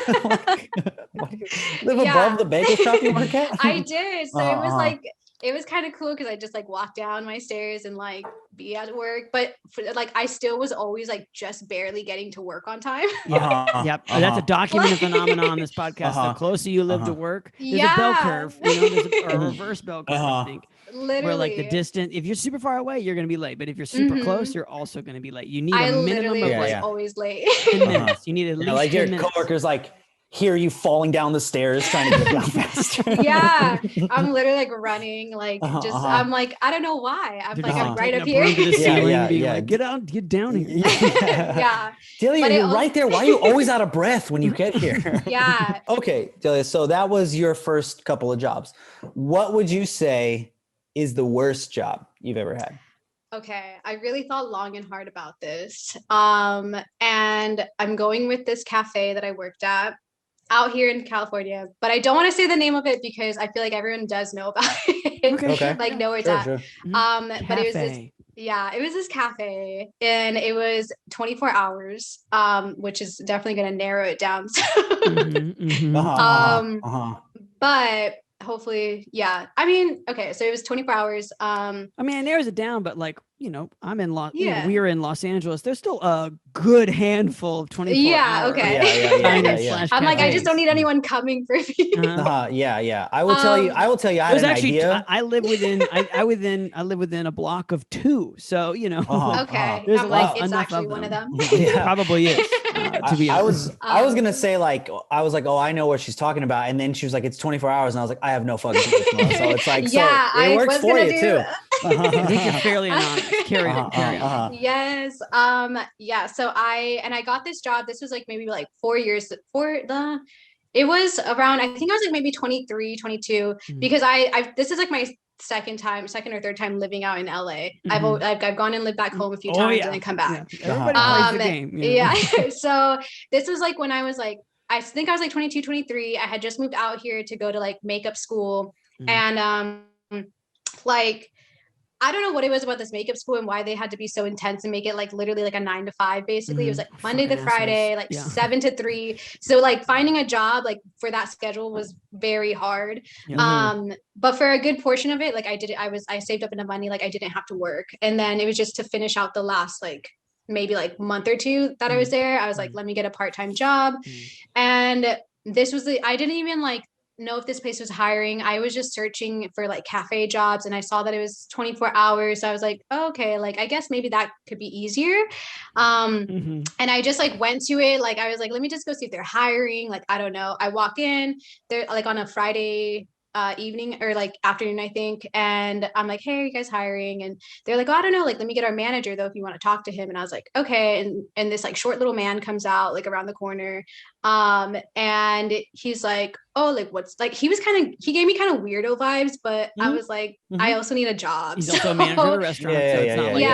[SPEAKER 2] live above the bagel shop you work at?
[SPEAKER 3] I did. So it was like it was kind of cool because I just like walk down my stairs and like be at work, but like I still was always like just barely getting to work on time.
[SPEAKER 1] Yep. That's a documented phenomenon on this podcast. The closer you live to work, there's a bell curve, there's a reverse bell curve, I think.
[SPEAKER 3] Literally.
[SPEAKER 1] Where like the distance, if you're super far away, you're going to be late. But if you're super close, you're also going to be late. You need a minimum of like
[SPEAKER 3] always late.
[SPEAKER 1] 10 minutes. You need at least
[SPEAKER 2] like
[SPEAKER 1] 10
[SPEAKER 2] your
[SPEAKER 1] minutes.
[SPEAKER 2] coworkers like hear you falling down the stairs trying to get down faster.
[SPEAKER 3] Yeah, I'm literally like running, like I'm like, I don't know why. I'm like, I'm right up here.
[SPEAKER 1] To the ceiling, being like, get out, get down here.
[SPEAKER 3] Yeah.
[SPEAKER 2] Delia, you're right there. Why are you always out of breath when you get here?
[SPEAKER 3] Yeah.
[SPEAKER 2] Okay, Delia, so that was your first couple of jobs. What would you say is the worst job you've ever had?
[SPEAKER 3] Okay, I really thought long and hard about this. And I'm going with this cafe that I worked at out here in California, but I don't want to say the name of it because I feel like everyone does know about it.
[SPEAKER 2] Okay.
[SPEAKER 3] Like know where it's at.
[SPEAKER 2] Sure.
[SPEAKER 3] But it was this, it was this cafe and it was 24 hours, which is definitely going to narrow it down. But hopefully, I mean, okay, so it was 24 hours.
[SPEAKER 1] I mean, it narrows it down, but like, I'm in we are in Los Angeles. There's still a good handful of 24 hours.
[SPEAKER 2] Yeah.
[SPEAKER 3] I'm like, I just don't need anyone coming for me.
[SPEAKER 2] I will tell you, I had an idea.
[SPEAKER 1] I live within, I live within a block of 2. So,
[SPEAKER 3] Okay.
[SPEAKER 1] There's
[SPEAKER 3] I'm like, it's actually one of them.
[SPEAKER 1] Probably is. To be honest.
[SPEAKER 2] I was gonna say like, oh, I know what she's talking about, and then she was like, it's 24 hours, and I was like, I have no fucking clue. So it's like, it works for you too.
[SPEAKER 1] I think you're fairly anonymous. Carry on.
[SPEAKER 3] Yes. So I got this job. This was like maybe like 4 years it was around, I think I was like maybe 23, 22, because this is like my second or third time living out in LA. I've gone and lived back home a few times and then come back.
[SPEAKER 1] Everybody plays the game.
[SPEAKER 3] So this was like when I was like, I think I was like 22, 23. I had just moved out here to go to like makeup school. And like, I don't know what it was about this makeup school and why they had to be so intense and make it like literally like a 9 to 5, basically. It was like Monday to Friday, like 7 to 3. So like finding a job like for that schedule was very hard. But for a good portion of it, like I saved up enough money, like I didn't have to work. And then it was just to finish out the last like maybe like month or two that I was there. I was like, let me get a part-time job. And this was I didn't even like know if this place was hiring. I was just searching for like cafe jobs and I saw that it was 24 hours. So I was like, oh, okay, like I guess maybe that could be easier. And I just like went to it. Like I was like, let me just go see if they're hiring. Like, I don't know. I walk in, they're like on a Friday evening or like afternoon, I think. And I'm like, hey, are you guys hiring? And they're like, oh, I don't know. Like, let me get our manager though, if you want to talk to him. And I was like, okay. And this like short little man comes out like around the corner. And he's like, oh, like what's like, he gave me kind of weirdo vibes, but I was like, I also need a job.
[SPEAKER 1] He's also a manager of a restaurant. So it's not like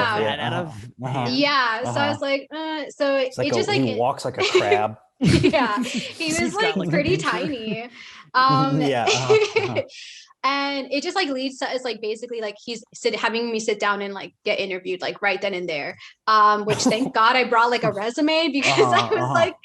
[SPEAKER 3] So I was like, so
[SPEAKER 2] it's like
[SPEAKER 3] it just like
[SPEAKER 2] he walks like a crab.
[SPEAKER 3] He was like pretty tiny. And it just like leads to it's like basically like he's having me sit down and like get interviewed like right then and there, which thank God I brought like a resume because I was like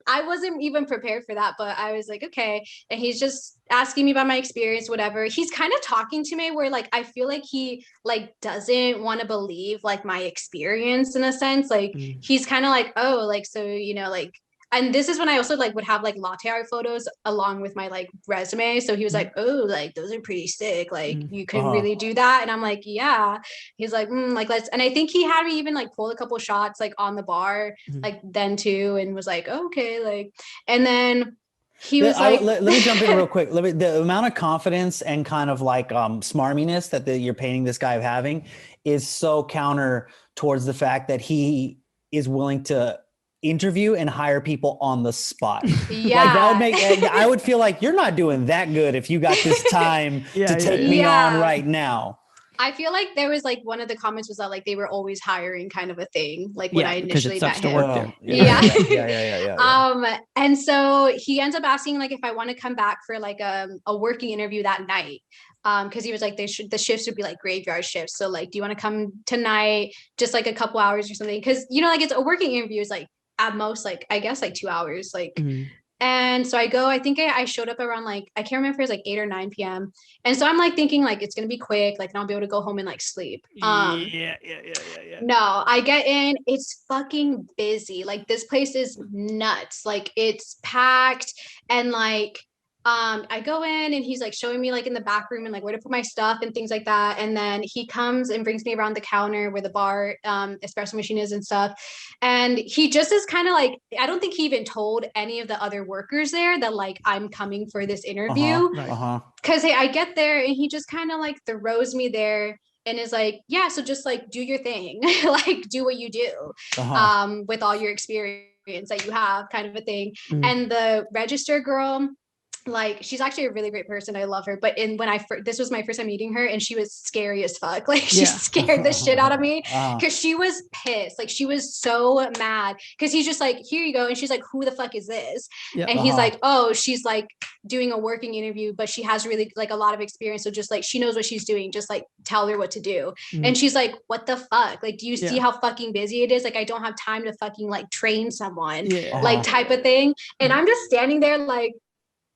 [SPEAKER 3] I wasn't even prepared for that, but I was like, okay. And he's just asking me about my experience, whatever. He's kind of talking to me where like I feel like he like doesn't want to believe like my experience in a sense. Like he's kind of like, oh, like so like. And this is when I also like would have like latte art photos along with my like resume. So he was like, oh, like those are pretty sick. Like you could really do that. And I'm like, yeah. He's like, like let's. And I think he had me even like pull a couple shots like on the bar, like then too, and was like, oh, okay, like. And then he was like,
[SPEAKER 2] let me jump in real quick. The amount of confidence and kind of like smarminess that you're painting this guy of having is so counter towards the fact that he is willing to interview and hire people on the spot. Like that would make I would feel like you're not doing that good if you got this time to take me on right now.
[SPEAKER 3] I feel like there was like one of the comments was that like they were always hiring kind of a thing, like when I initially met him. And so he ends up asking like if I want to come back for like a working interview that night. Because he was like, the shifts would be like graveyard shifts. So like, do you want to come tonight? Just like a couple hours or something? Because like it's a working interview is like at most like I guess like 2 hours like. And so I go, I think I showed up around like, I can't remember if it was like 8 or 9 p.m. And so I'm like thinking like, it's going to be quick. Like, and I'll be able to go home and like sleep.
[SPEAKER 1] Yeah.
[SPEAKER 3] No, I get in, it's fucking busy. Like this place is nuts. Like it's packed and like I go in and he's like showing me like in the back room and like where to put my stuff and things like that. And then he comes and brings me around the counter where the bar espresso machine is and stuff. And he just is kind of like, I don't think he even told any of the other workers there that like I'm coming for this interview. Cause hey, I get there and he just kind of like throws me there and is like, yeah, so just like do your thing, like do what you do with all your experience that you have, kind of a thing. And the register girl, like she's actually a really great person. I love her. But this was my first time meeting her and she was scary as fuck. Like she scared the shit out of me because she was pissed. Like she was so mad because he's just like, here you go. And she's like, who the fuck is this? And he's like, oh, she's like doing a working interview, but she has really like a lot of experience. So just like, she knows what she's doing. Just like tell her what to do. And she's like, what the fuck? Like, do you see how fucking busy it is? Like, I don't have time to fucking like train someone, like type of thing. And I'm just standing there like,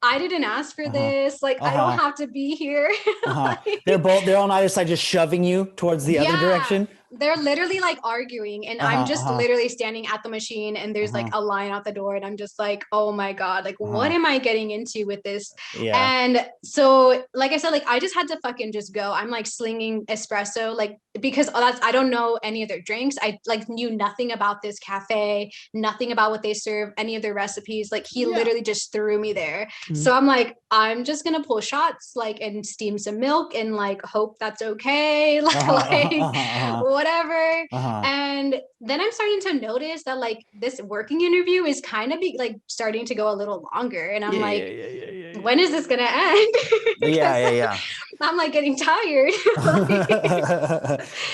[SPEAKER 3] I didn't ask for this. Like, I don't have to be here. Like,
[SPEAKER 2] they're on either side just shoving you towards the other direction.
[SPEAKER 3] They're literally like arguing and I'm just literally standing at the machine and there's like a line out the door and I'm just like, oh my God, like what am I getting into with this? And so like I said, like I just had to fucking just go. I'm like slinging espresso, like because I don't know any of their drinks. I like knew nothing about this cafe, nothing about what they serve, any of their recipes. Like he literally just threw me there. So I'm like, I'm just gonna pull shots like and steam some milk and like hope that's okay. Whatever. And then I'm starting to notice that like this working interview is kind of like starting to go a little longer. And I'm when is this gonna end? I'm like getting tired.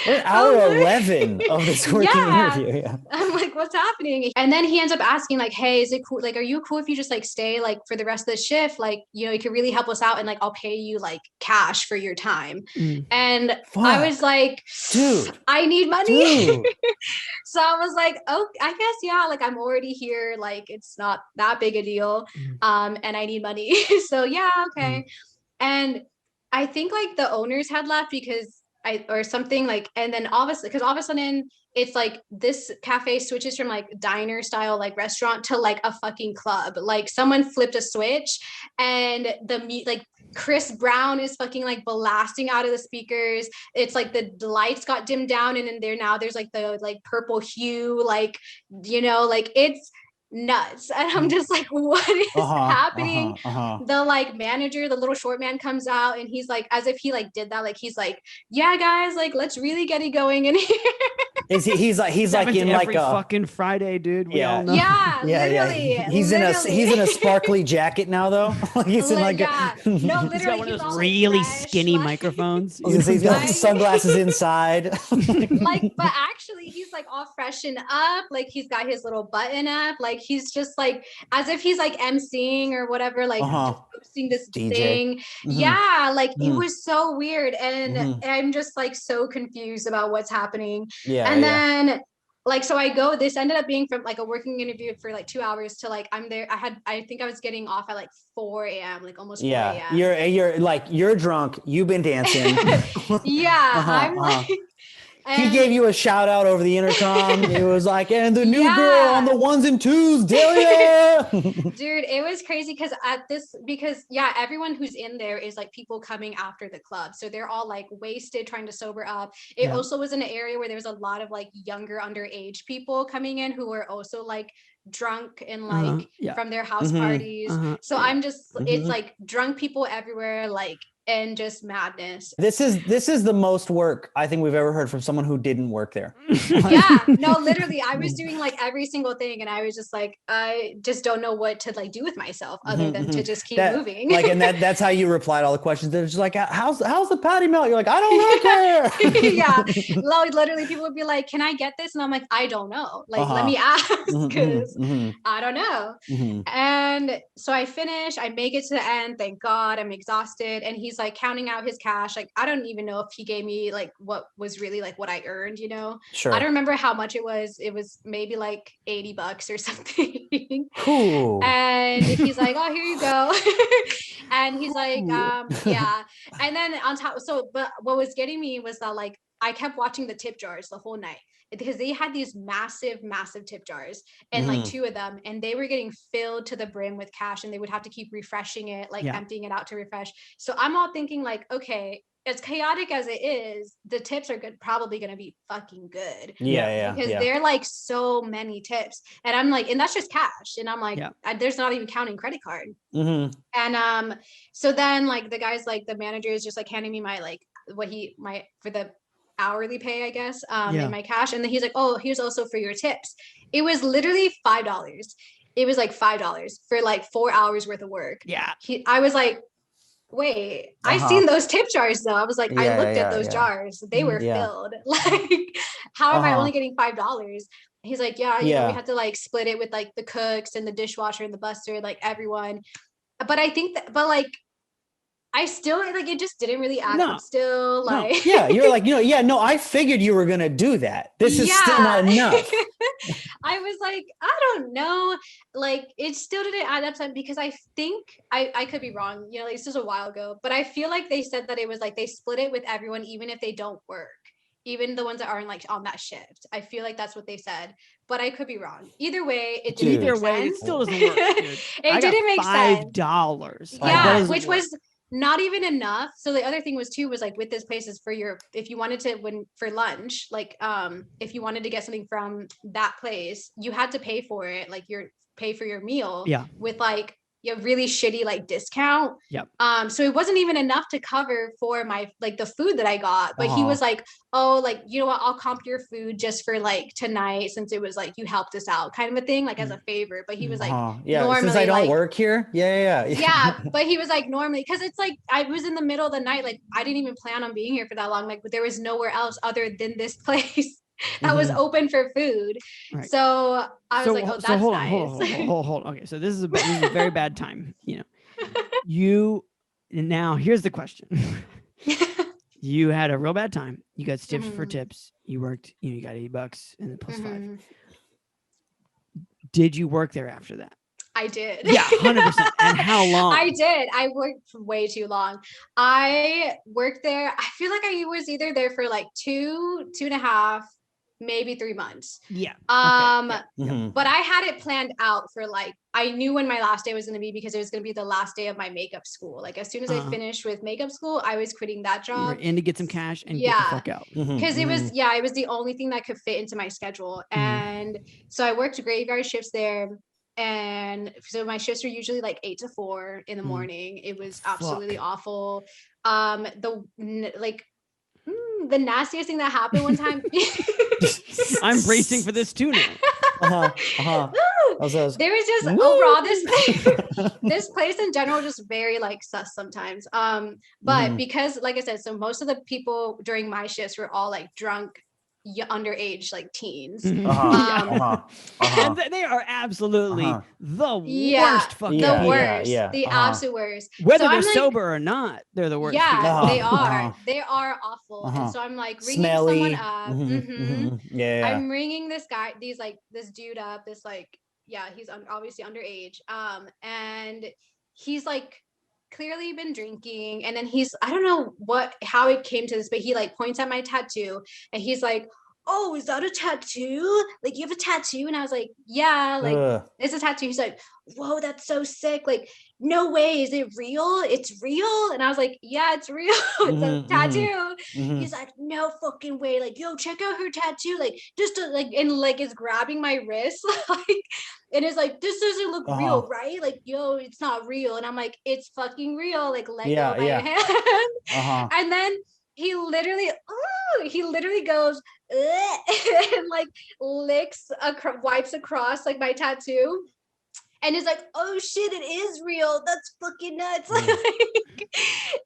[SPEAKER 2] We're hour 11 of this working interview.
[SPEAKER 3] I'm like, what's happening? And then he ends up asking like, hey, is it cool? Like, are you cool if you just like stay like for the rest of the shift? Like, you know, you could really help us out and like, I'll pay you like cash for your time. And I was like, dude, I need money. So I was like, oh, I guess, like I'm already here. Like, it's not that big a deal. And I need money. So okay. And I think like the owners had left because or something like, and then all of a sudden it's like this cafe switches from like diner style, like restaurant to like a fucking club. Like someone flipped a switch and like Chris Brown is fucking like blasting out of the speakers. It's like the lights got dimmed down and in there now there's like the like purple hue, like, you know, like it's nuts. And I'm just like, what is happening? The like manager, the little short man comes out and he's like, as if he like did that, like he's like, yeah guys, like let's really get it going in here.
[SPEAKER 2] He's like in like
[SPEAKER 1] every fucking Friday, dude. We all know.
[SPEAKER 3] Literally.
[SPEAKER 2] He's in a sparkly jacket now though. He's in like
[SPEAKER 3] no, literally
[SPEAKER 1] he's got one of those really skinny microphones.
[SPEAKER 2] He's got sunglasses inside.
[SPEAKER 3] Like, but actually he's like all freshened up, like he's got his little button up, like he's just like as if he's like emceeing or whatever, like just hosting this DJ thing. Like it was so weird and I'm just like so confused about what's happening. And then like, so this ended up being from like a working interview for like 2 hours to like, I'm there. I think I was getting off at like 4 a.m., like almost 4 a.m.
[SPEAKER 2] You're like, you're drunk. You've been dancing.
[SPEAKER 3] I'm like,
[SPEAKER 2] he gave you a shout out over the intercom. It was like, and the new girl on the ones and twos, Delia.
[SPEAKER 3] Dude, it was crazy because everyone who's in there is like people coming after the club. So they're all like wasted, trying to sober up. It also was in an area where there was a lot of like younger underage people coming in who were also like drunk and like from their house parties. So I'm just, it's like drunk people everywhere, like, and just madness.
[SPEAKER 2] This is the most work I think we've ever heard from someone who didn't work there.
[SPEAKER 3] No, literally I was doing like every single thing and I was just like, I just don't know what to like do with myself other than to just keep moving.
[SPEAKER 2] Like, and that's how you replied all the questions. They're just like, how's the patty melt? You're like, I don't know.
[SPEAKER 3] Literally people would be like, can I get this? And I'm like, I don't know. Like, let me ask because I don't know. And so I finish, I make it to the end. Thank God, I'm exhausted. And he's he's like counting out his cash. Like, I don't even know if he gave me like what was really like what I earned, you know?
[SPEAKER 2] Sure.
[SPEAKER 3] I don't remember how much it was. It was maybe like $80 or something.
[SPEAKER 2] Cool.
[SPEAKER 3] And he's like, oh, here you go. And he's like, yeah. And then on top, but what was getting me was that like, I kept watching the tip jars the whole night because they had these massive tip jars and like 2 of them, and they were getting filled to the brim with cash, and they would have to keep refreshing it, like emptying it out to refresh. So I'm all thinking like, okay, as chaotic as it is, the tips are probably going to be fucking good. Because they're like so many tips. And I'm like, and that's just cash. And I'm like, there's not even counting credit card. And so then like the guy's like, the manager is just like handing me my like for the hourly pay, I guess, in my cash. And then he's like, oh, here's also for your tips. It was literally $5. It was like $5 for like 4 hours worth of work. I was like, wait, I seen those tip jars though. I was like, I looked at those jars. They were filled. Like, how am I only getting $5? He's like, you know, we had to like split it with like the cooks and the dishwasher and the buster, like everyone. But I think like, I still like, it just didn't really add up still. Like,
[SPEAKER 2] you're like, I figured you were going to do that. This is still not enough.
[SPEAKER 3] I was like, I don't know. Like, it still didn't add up to, because I think I could be wrong, you know, like, this is a while ago, but I feel like they said that it was like, they split it with everyone, even if they don't work, even the ones that aren't like on that shift. I feel like that's what they said, but I could be wrong. Either way, it didn't make sense.
[SPEAKER 1] It still doesn't work, dude.
[SPEAKER 3] It didn't make sense.
[SPEAKER 1] $5.
[SPEAKER 3] Yeah, which was not even enough. So the other thing was like with this place is if you wanted to, for lunch, like if you wanted to get something from that place, you had to pay for it, like pay for your meal with like a really shitty like discount. So it wasn't even enough to cover for my like the food that I got. But he was like, oh, like, you know what, I'll comp your food just for like tonight, since it was like you helped us out kind of a thing, like as a favor. But he was like, normally,
[SPEAKER 2] since I don't
[SPEAKER 3] like,
[SPEAKER 2] work here.
[SPEAKER 3] Yeah, but he was like, normally, because it's like I was in the middle of the night, like I didn't even plan on being here for that long, like there was nowhere else other than this place that was open for food. Right. So I was like, oh, that's nice.
[SPEAKER 1] Hold on. Okay, so this is a very bad time. You know, now here's the question. You had a real bad time. You got stiffed for tips. You worked. You got $80 and then plus 5. Did you work there after that?
[SPEAKER 3] I did.
[SPEAKER 1] Yeah, 100%. And how long?
[SPEAKER 3] I did. I worked for way too long. I worked there. I feel like I was either there for like 2.5, maybe 3 months.
[SPEAKER 1] Yeah.
[SPEAKER 3] But I had it planned out for like, I knew when my last day was going to be, because it was going to be the last day of my makeup school. Like as soon as I finished with makeup school, I was quitting that job.
[SPEAKER 1] You were in to get some cash and get the fuck out.
[SPEAKER 3] Because it was the only thing that could fit into my schedule. And so I worked graveyard shifts there. And so my shifts are usually like 8 to 4 in the morning. It was absolutely awful. The nastiest thing that happened one time.
[SPEAKER 1] I'm bracing for this too now.
[SPEAKER 3] There was just overall this place in general just very like sus sometimes. But because, like I said, so most of the people during my shifts were all like drunk, underage, like teens.
[SPEAKER 1] And they are absolutely the worst fucking
[SPEAKER 3] the worst, the absolute worst.
[SPEAKER 1] Whether they're sober or not, they're the worst.
[SPEAKER 3] They are. They are awful. And so I'm like ringing someone up. I'm ringing this guy, this dude up. This like, he's obviously underage. And he's like clearly been drinking, and then I don't know how it came to this, but he like points at my tattoo and he's like, oh, is that a tattoo? Like, you have a tattoo? And I was like, yeah, like it's a tattoo. He's like, whoa, that's so sick. Like, no way, is it real? It's real? And I was like, yeah, it's real. It's a tattoo. He's like, no fucking way. Like, yo, check out her tattoo. Like, just to, like, and like is grabbing my wrist, like, and it's like, this doesn't look real, right? Like, yo, it's not real. And I'm like, it's fucking real. Like, let go of my hand. And then he literally goes and like wipes across like my tattoo. And it's like, oh shit, it is real. That's fucking nuts. And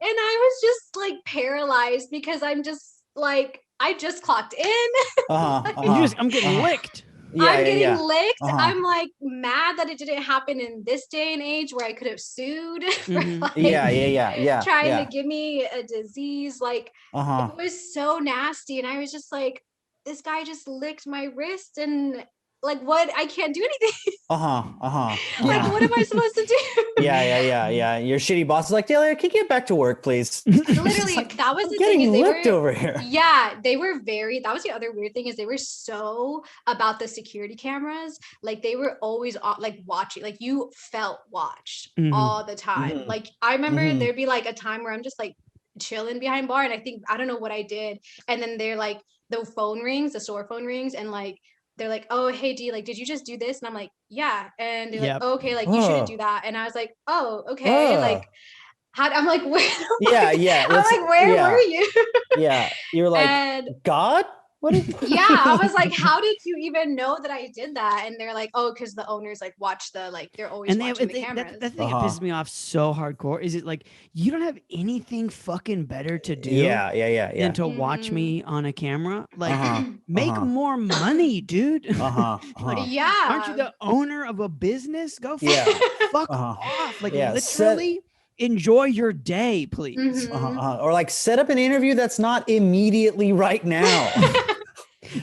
[SPEAKER 3] I was just like paralyzed because I'm just like, I just clocked in.
[SPEAKER 1] I'm getting licked.
[SPEAKER 3] I'm getting licked. I'm like mad that it didn't happen in this day and age where I could have sued for like trying to give me a disease. Like it was so nasty. And I was just like, this guy just licked my wrist and like what? I can't do anything. Like what am I supposed to do?
[SPEAKER 2] Yeah. Your shitty boss is like, Delia, can you get back to work, please?
[SPEAKER 3] Literally, like, that was the thing.
[SPEAKER 2] Getting licked over here.
[SPEAKER 3] Yeah, they were very. That was the other weird thing is they were so about the security cameras. Like they were always like watching. Like you felt watched all the time. Like I remember there'd be like a time where I'm just like chilling behind bar, and I don't know what I did, and then they're like the phone rings, the store phone rings, and like. They're like, oh, hey, D, like, did you just do this? And I'm like, yeah. And they're like, oh, okay, like, you shouldn't do that. And I was like, oh, okay. Like, I'm like, where? I'm like, where were you?
[SPEAKER 2] You were like, God? What is
[SPEAKER 3] I was like, how did you even know that I did that? And they're like, oh, because the owners like watch the like they're always watching the cameras.
[SPEAKER 1] That thing that pisses me off so hardcore is it like you don't have anything fucking better to do than to watch me on a camera. Like make more money, dude. Like, aren't you the owner of a business? Go fuck off. Like literally enjoy your day, please.
[SPEAKER 2] Or like set up an interview that's not immediately right now.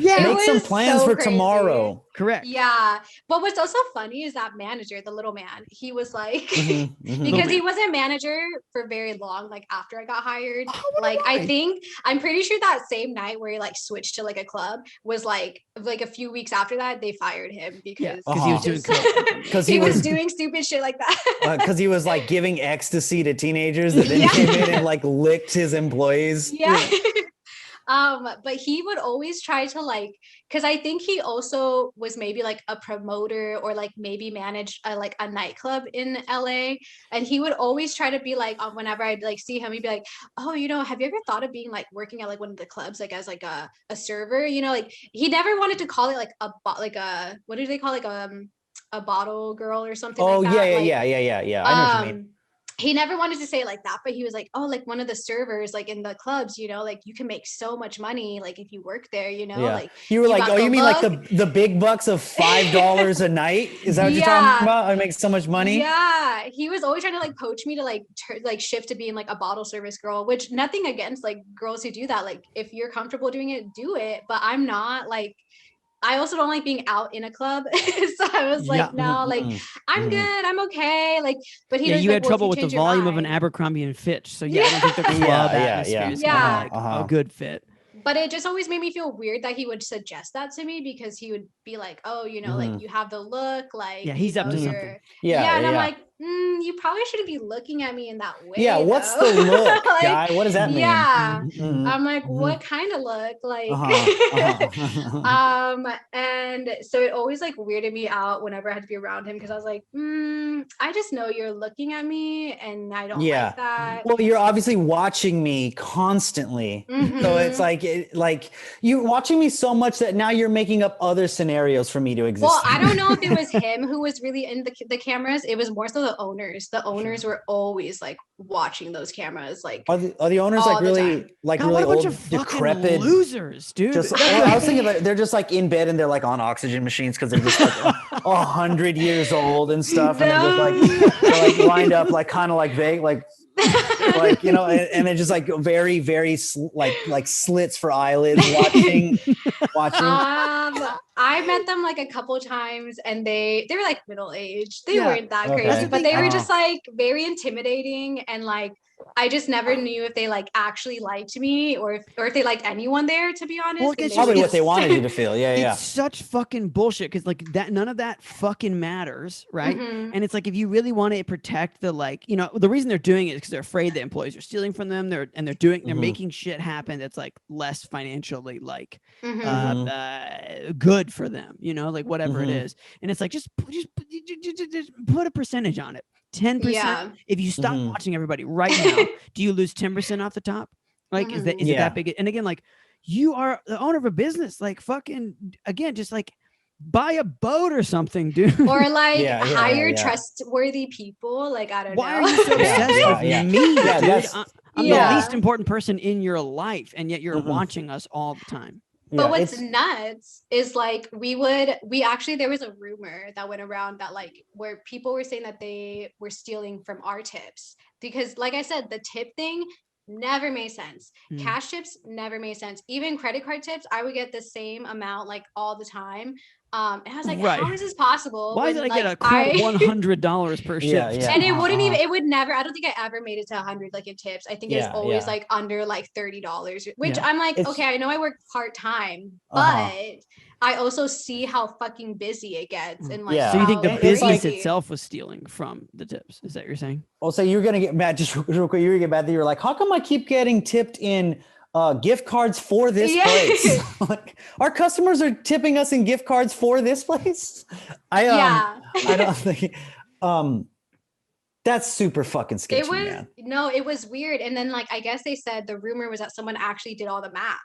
[SPEAKER 2] Make some plans for tomorrow.
[SPEAKER 1] Correct.
[SPEAKER 3] Yeah. But what's also funny is that manager, the little man, he was like, because he wasn't manager for very long, like after I got hired. Like, I'm pretty sure that same night where he like switched to like a club was like a few weeks after that, they fired him because
[SPEAKER 1] he was doing
[SPEAKER 3] because he was doing stupid shit like that.
[SPEAKER 2] Because he was like giving ecstasy to teenagers that then came in and like licked his employees.
[SPEAKER 3] But he would always try to like, because I think he also was maybe like a promoter or like maybe managed a nightclub in LA, and he would always try to be like, whenever I'd like see him, he'd be like, oh, have you ever thought of being like working at like one of the clubs like as like a server, like he never wanted to call it like what do they call like a bottle girl or something like that. I know what you mean. He never wanted to say it like that, but he was like, oh, like one of the servers, like in the clubs, like you can make so much money, like if you work there, like
[SPEAKER 2] you were like, oh, you mean like the big bucks of $5 a night? Is that what you're talking about? I make so much money.
[SPEAKER 3] Yeah, he was always trying to like poach me to like shift to being like a bottle service girl, which nothing against like girls who do that. Like if you're comfortable doing it, do it. But I'm not like. I also don't like being out in a club. So I was like, no, like I'm good. I'm okay. Like, but
[SPEAKER 1] you had trouble with the volume of an Abercrombie and Fitch. So I don't think the club atmosphere is like a good fit.
[SPEAKER 3] But it just always made me feel weird that he would suggest that to me because he would be like, oh, like you have the look, like
[SPEAKER 1] he's up to something.
[SPEAKER 3] And I'm like, you probably shouldn't be looking at me in that way.
[SPEAKER 2] Yeah, what's the look, like, guy? What does that mean?
[SPEAKER 3] Yeah. I'm like, what kind of look? Like and so it always like weirded me out whenever I had to be around him because I was like, I just know you're looking at me and I don't like that.
[SPEAKER 2] Well, you're obviously watching me constantly. So it's like you're watching me so much that now you're making up other scenarios for me to exist.
[SPEAKER 3] Well, I don't know if it was him who was really in the cameras. It was more so the owners. The owners were always like watching those cameras. Like,
[SPEAKER 2] are the owners like really like really old, decrepit
[SPEAKER 1] losers, dude?
[SPEAKER 2] I was thinking like they're just like in bed and they're like on oxygen machines because they're just like 100 years old and stuff, and they're like lined up like kind of like vague like and they're just like very very like slits for eyelids watching.
[SPEAKER 3] I met them like a couple times and they were like middle-aged. They weren't that crazy, but they were just like very intimidating and like I just never knew if they like actually liked me or if they liked anyone there, to be honest.
[SPEAKER 2] Well, it's probably what they wanted you to feel.
[SPEAKER 1] It's such fucking bullshit because like that none of that fucking matters, right? And it's like if you really want to protect the like, the reason they're doing it is because they're afraid the employees are stealing from them. They're making shit happen that's like less financially like good for them, like whatever it is. And it's like just put a percentage on it. 10%. Yeah. If you stop watching everybody right now, do you lose 10% off the top? Like, is it that big? And again, like you are the owner of a business, like fucking again, just like buy a boat or something, dude.
[SPEAKER 3] Or like hire trustworthy people. Like, I don't know.
[SPEAKER 1] Why are you so obsessed with me, dude? I'm the least important person in your life, and yet you're watching us all the time.
[SPEAKER 3] But what's nuts is like there was a rumor that went around that like where people were saying that they were stealing from our tips because like I said, the tip thing never made sense. Cash tips never made sense. Even credit card tips, I would get the same amount like all the time. And I was like, how is this possible?
[SPEAKER 1] Why did I get a cool $100 per shift?
[SPEAKER 2] Yeah.
[SPEAKER 3] And it would never, I don't think I ever made it to 100 like in tips. I think it's always like under like $30, which I'm like, okay, I know I work part-time, but I also see how fucking busy it gets. And like,
[SPEAKER 1] so you think the business itself was stealing from the tips? Is that what you're saying?
[SPEAKER 2] Oh, so you're going to get mad just real quick. You're going to get mad that you're like, how come I keep getting tipped in gift cards for this place? Like, our customers are tipping us in gift cards for this place. I don't think that's super fucking sketchy.
[SPEAKER 3] It was weird. And then like I guess they said the rumor was that someone actually did all the math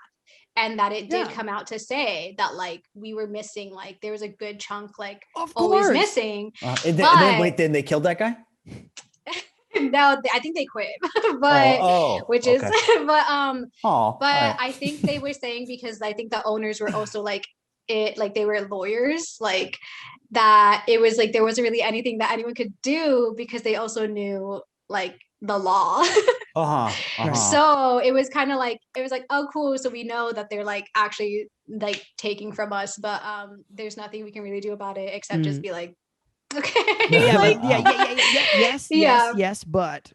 [SPEAKER 3] and that it did come out to say that like we were missing, like there was a good chunk like always missing.
[SPEAKER 2] Then they killed that guy?
[SPEAKER 3] No, I think they quit, but I think they were saying because I think the owners were also like they were lawyers, like that it was like there wasn't really anything that anyone could do because they also knew like the law. So it was kind of like it was like, oh cool, so we know that they're like actually like taking from us, but there's nothing we can really do about it except just be like, okay.
[SPEAKER 1] Yes, but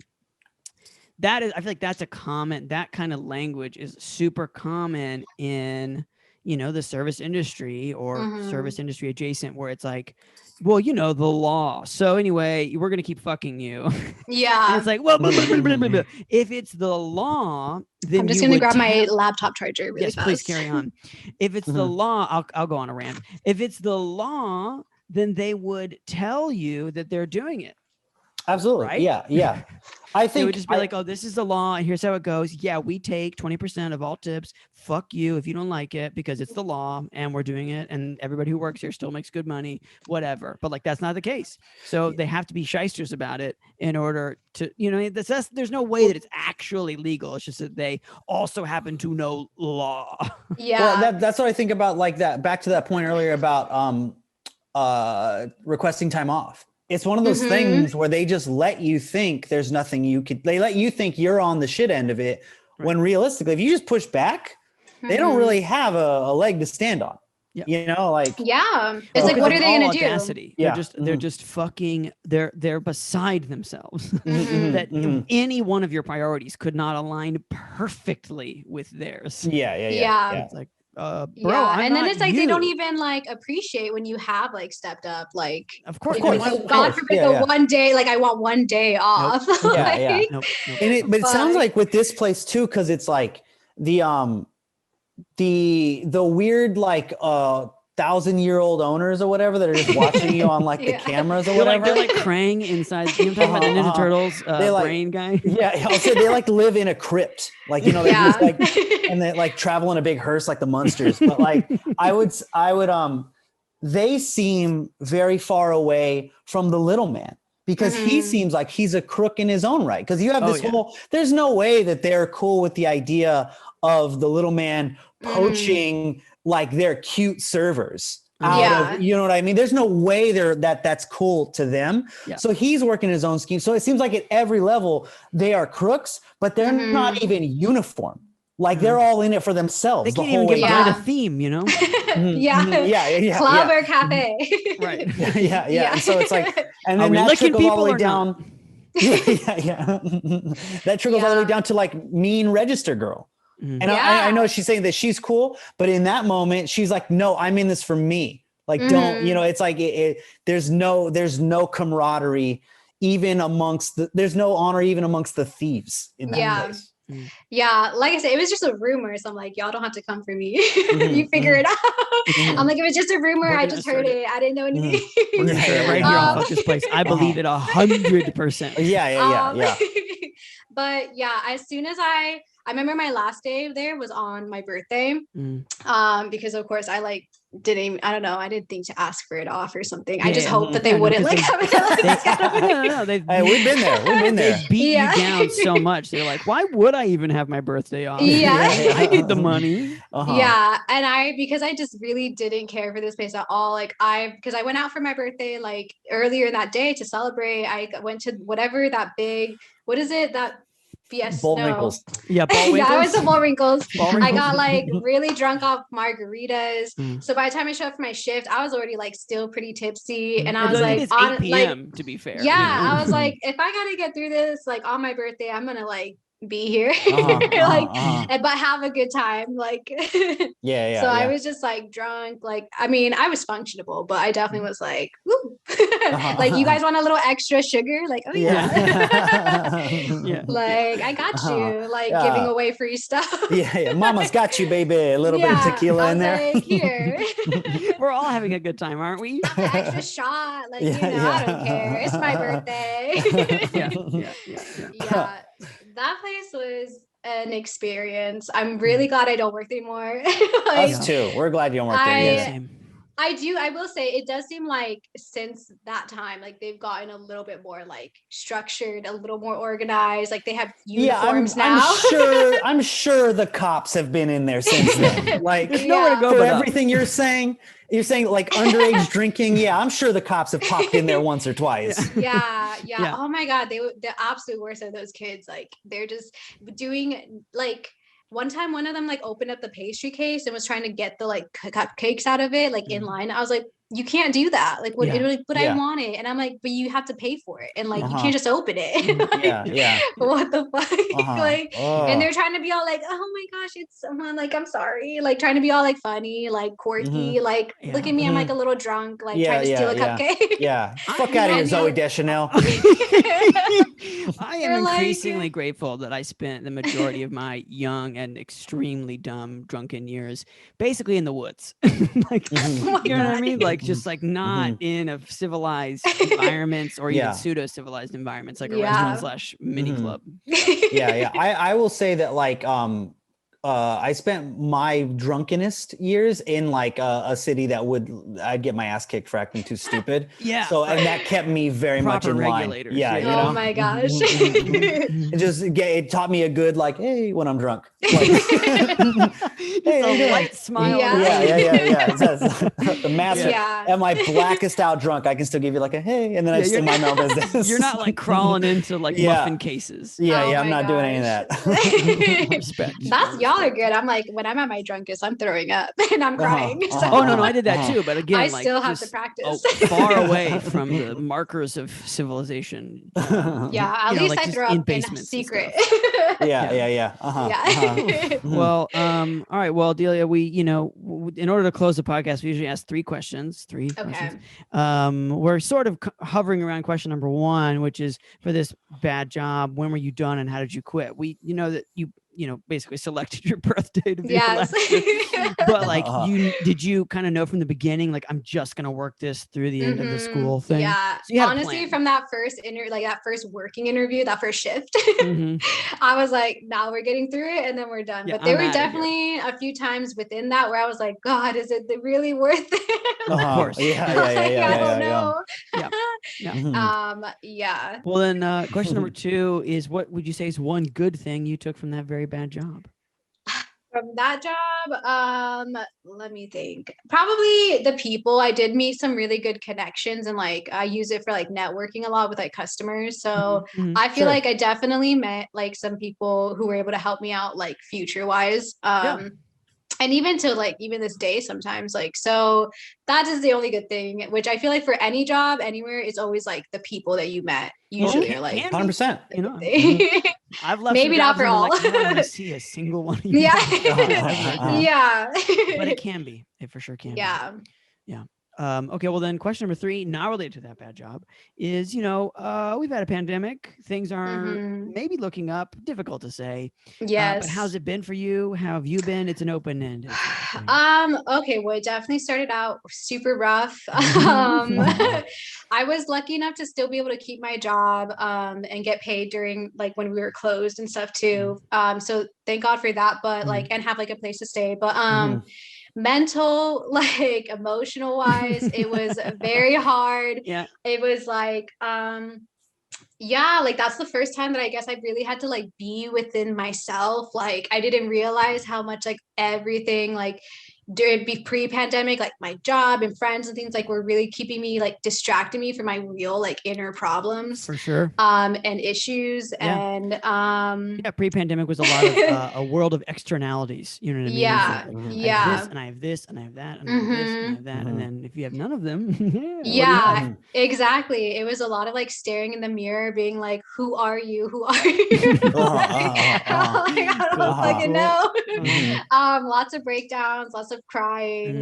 [SPEAKER 1] that is, I feel like that's a common, that kind of language is super common in, you know, the service industry or service industry adjacent, where it's like, well, you know, the law. So anyway, we're going to keep fucking you.
[SPEAKER 3] Yeah.
[SPEAKER 1] And it's like, well, blah, blah, blah, blah, blah. If it's the law, then
[SPEAKER 3] I'm just going to grab my laptop charger really fast.
[SPEAKER 1] Please carry on. If it's the law, I'll go on a rant. If it's the law, then they would tell you that they're doing it.
[SPEAKER 2] Absolutely. Right? Yeah. I think
[SPEAKER 1] it would just be like, oh, this is the law and here's how it goes. Yeah, we take 20% of all tips. Fuck you if you don't like it because it's the law and we're doing it and everybody who works here still makes good money, whatever. But like, that's not the case. So they have to be shysters about it in order to, you know, there's no way that it's actually legal. It's just that they also happen to know law.
[SPEAKER 3] Yeah.
[SPEAKER 2] Well, that's what I think about, like that, back to that point earlier about requesting time off. It's one of those things where they just let you think there's nothing they let you think you're on the shit end of it. Right. When realistically, if you just push back, they don't really have a leg to stand on. Yeah. You know, like,
[SPEAKER 3] it's like, what are they going to do?
[SPEAKER 1] Yeah. They're just fucking, they're beside themselves that any one of your priorities could not align perfectly with theirs.
[SPEAKER 2] Yeah.
[SPEAKER 1] It's like, bro,
[SPEAKER 3] and then it's like they don't even like appreciate when you have like stepped up, like
[SPEAKER 1] of course,
[SPEAKER 3] God forbid the one day, like I want one day off.
[SPEAKER 1] Nope.
[SPEAKER 2] And but it sounds like with this place too, because it's like the weird like 1,000-year-old owners or whatever that are just watching you on like the cameras or whatever.
[SPEAKER 1] They're like Krang inside. You know, talking about the Ninja Turtles brain guy.
[SPEAKER 2] Yeah, also they like live in a crypt, like, you know, they just like, and they like travel in a big hearse like the Munsters. But like I would they seem very far away from the little man because he seems like he's a crook in his own right. Because you have this there's no way that they're cool with the idea of the little man poaching like their cute servers out of, you know what I mean? There's no way that's cool to them. Yeah. So he's working his own scheme. So it seems like at every level they are crooks, but they're not even uniform. Like they're all in it for themselves.
[SPEAKER 1] They can't even get behind a theme, you know?
[SPEAKER 3] Club or cafe.
[SPEAKER 1] Right.
[SPEAKER 2] Yeah. And so it's like, and then that trickles all the way down. That trickles all the way down to like mean register girl. And I know she's saying that she's cool, but in that moment she's like, no, I'm in this for me. Like, don't, you know, it's like, there's no camaraderie even amongst there's no honor even amongst the thieves in that place.
[SPEAKER 3] Yeah, like I said, it was just a rumor. So I'm like, y'all don't have to come for me. You figure it out. I'm like, it was just a rumor. I just heard it. I didn't know anything.
[SPEAKER 1] We're gonna start it right here on Fuck This Place. I believe it 100%.
[SPEAKER 2] Yeah.
[SPEAKER 3] But yeah, as soon as I remember my last day there was on my birthday. Because of course I like I don't know. I didn't think to ask for it off or something. I just hoped that they wouldn't like have it.
[SPEAKER 2] We've been there.
[SPEAKER 1] They beat you down so much. They're like, why would I even have my birthday off? I need the money.
[SPEAKER 3] Yeah. And because I just really didn't care for this place at all. Because I went out for my birthday, like earlier that day to celebrate. I went to whatever that big, what is it? That
[SPEAKER 2] Wrinkles.
[SPEAKER 1] Yeah, Wrinkles.
[SPEAKER 3] Yeah, I went to Wrinkles. I got like really drunk off margaritas. So by the time I showed up for my shift, I was already like still pretty tipsy. And I was like,
[SPEAKER 1] it's 8 p.m. to be fair.
[SPEAKER 3] Yeah, I was like, if I gotta get through this, like on my birthday, I'm gonna like be here, but have a good time. Like, So I was just like drunk. Like, I mean, I was functionable, but I definitely was like, woo. Like, you guys want a little extra sugar? Like, oh yeah. Like, I got you. Like, giving away free stuff.
[SPEAKER 2] Mama's got you, baby. A little bit of tequila in there.
[SPEAKER 3] Like, here.
[SPEAKER 1] We're all having a good time, aren't we?
[SPEAKER 3] Have an extra shot. Like, I don't care. It's my birthday. Yeah. That place was an experience. I'm really glad I don't work there anymore.
[SPEAKER 2] Us too. We're glad you don't work there.
[SPEAKER 3] I will say it does seem like since that time, like they've gotten a little bit more like structured, a little more organized. Like they have uniforms now.
[SPEAKER 2] I'm sure the cops have been in there since then. Like
[SPEAKER 1] there's nowhere to go
[SPEAKER 2] for everything you're saying like underage drinking. Yeah, I'm sure the cops have popped in there once or twice.
[SPEAKER 3] Yeah. Oh my God, the absolute worst of those kids. Like they're just doing like. One time, one of them like opened up the pastry case and was trying to get the like cupcakes out of it, like in line. I was like, you can't do that. Like, but I want it. And I'm like, but you have to pay for it. And like, you can't just open it. Like, what the fuck? And they're trying to be all like, oh my gosh, it's someone like, I'm sorry. Like trying to be all like funny, like quirky, like look at me. I'm like a little drunk, like trying to steal a cupcake.
[SPEAKER 2] Fuck out of here, Zooey Deschanel.
[SPEAKER 1] I am increasingly grateful that I spent the majority of my young and extremely dumb drunken years basically in the woods. Like, you know what I mean? Like just like not in a civilized environments or even pseudo civilized environments like a restaurant / mini club.
[SPEAKER 2] I will say that like I spent my drunkenest years in like a city that I'd get my ass kicked for acting too stupid. So and that kept me very much in line. You know?
[SPEAKER 3] Oh my gosh.
[SPEAKER 2] It taught me a good like, hey, when I'm drunk. Like,
[SPEAKER 1] hey, a light smile.
[SPEAKER 2] The master. Am I blackest out drunk? I can still give you like a hey, and then I just mind my own business.
[SPEAKER 1] You're not like crawling into like muffin cases.
[SPEAKER 2] I'm not doing any of that.
[SPEAKER 1] Respect.
[SPEAKER 3] That's y'all are good. I'm like, when I'm at my drunkest, I'm throwing up and I'm crying.
[SPEAKER 1] Oh no, I did that too. But again,
[SPEAKER 3] I still have to practice.
[SPEAKER 1] Far away from the markers of civilization.
[SPEAKER 3] At least I throw up in secret.
[SPEAKER 1] Well, all right. Well, Delia, we, in order to close the podcast, we usually ask three questions. We're sort of hovering around question number 1, which is for this bad job, when were you done and how did you quit? We, that you basically selected your birthday to be elected. But like, did you kind of know from the beginning, like, I'm just going to work this through the end of the school thing?
[SPEAKER 3] Yeah. So honestly, from that first that first working interview, that first shift, I was like, now we're getting through it and then we're done. But there were definitely a few times within that where I was like, God, is it really worth it?
[SPEAKER 1] Of course.
[SPEAKER 3] I don't know.
[SPEAKER 1] Well, then question number 2 is, what would you say is one good thing you took from that very bad job?
[SPEAKER 3] From that job, let me think. Probably the people. I did meet some really good connections, and like I use it for like networking a lot with like customers. So I feel like I definitely met like some people who were able to help me out like future wise. And even to like even this day sometimes, like, so that is the only good thing, which I feel like for any job anywhere is always like the people that you met usually are like
[SPEAKER 2] 100%.
[SPEAKER 1] I've left
[SPEAKER 3] maybe not for all.
[SPEAKER 1] Like, I don't want to see a single one of you. But it can be. It for sure can be. Okay, well then question number 3, not related to that bad job, is, we've had a pandemic. Things are maybe looking up, difficult to say.
[SPEAKER 3] Yes.
[SPEAKER 1] But how's it been for you? How have you been? It's an open end.
[SPEAKER 3] Okay, well, it definitely started out super rough. I was lucky enough to still be able to keep my job and get paid during like when we were closed and stuff too. So thank God for that, but like, and have like a place to stay. But mental, like emotional wise, it was very hard.
[SPEAKER 1] Yeah.
[SPEAKER 3] It was like, yeah, like that's the first time that I guess I really had to like be within myself. Like I didn't realize how much like everything like during pre-pandemic, like my job and friends and things like were really keeping me like distracting me from my real like inner problems
[SPEAKER 1] for sure,
[SPEAKER 3] and issues. And
[SPEAKER 1] yeah, pre-pandemic was a lot of a world of externalities, you know what I mean?
[SPEAKER 3] Yeah,
[SPEAKER 1] like,
[SPEAKER 3] yeah.
[SPEAKER 1] I have this and I have this and I have that and I have this and I have that, and then if you have none of them,
[SPEAKER 3] yeah, exactly. It was a lot of like staring in the mirror, being like, "Who are you? Who are you?" I don't fucking know. Lots of breakdowns, lots of crying,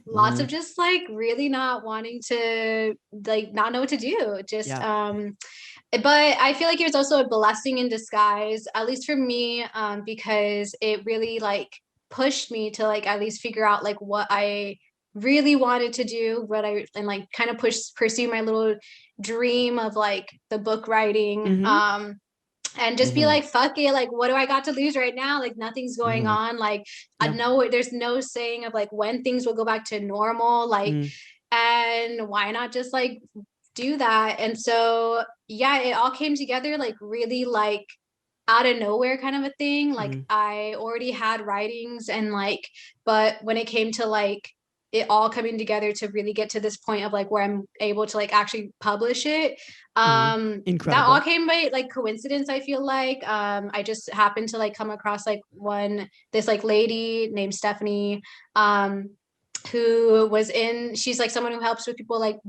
[SPEAKER 3] lots of just like really not wanting to like not know what to do. Just but I feel like it was also a blessing in disguise, at least for me, because it really like pushed me to like at least figure out like what I really wanted to do, and like kind of pursue my little dream of like the book writing. And just be like, fuck it, like what do I got to lose right now? Like nothing's going on. Like I know there's no saying of like when things will go back to normal, like and why not just like do that? And so yeah, it all came together like really like out of nowhere kind of a thing. Like I already had writings and like, but when it came to like it all coming together to really get to this point of like where I'm able to like actually publish it,
[SPEAKER 1] incredible.
[SPEAKER 3] That all came by like coincidence. I feel like I just happened to like come across like this like lady named Stephanie, who was she's like someone who helps with people like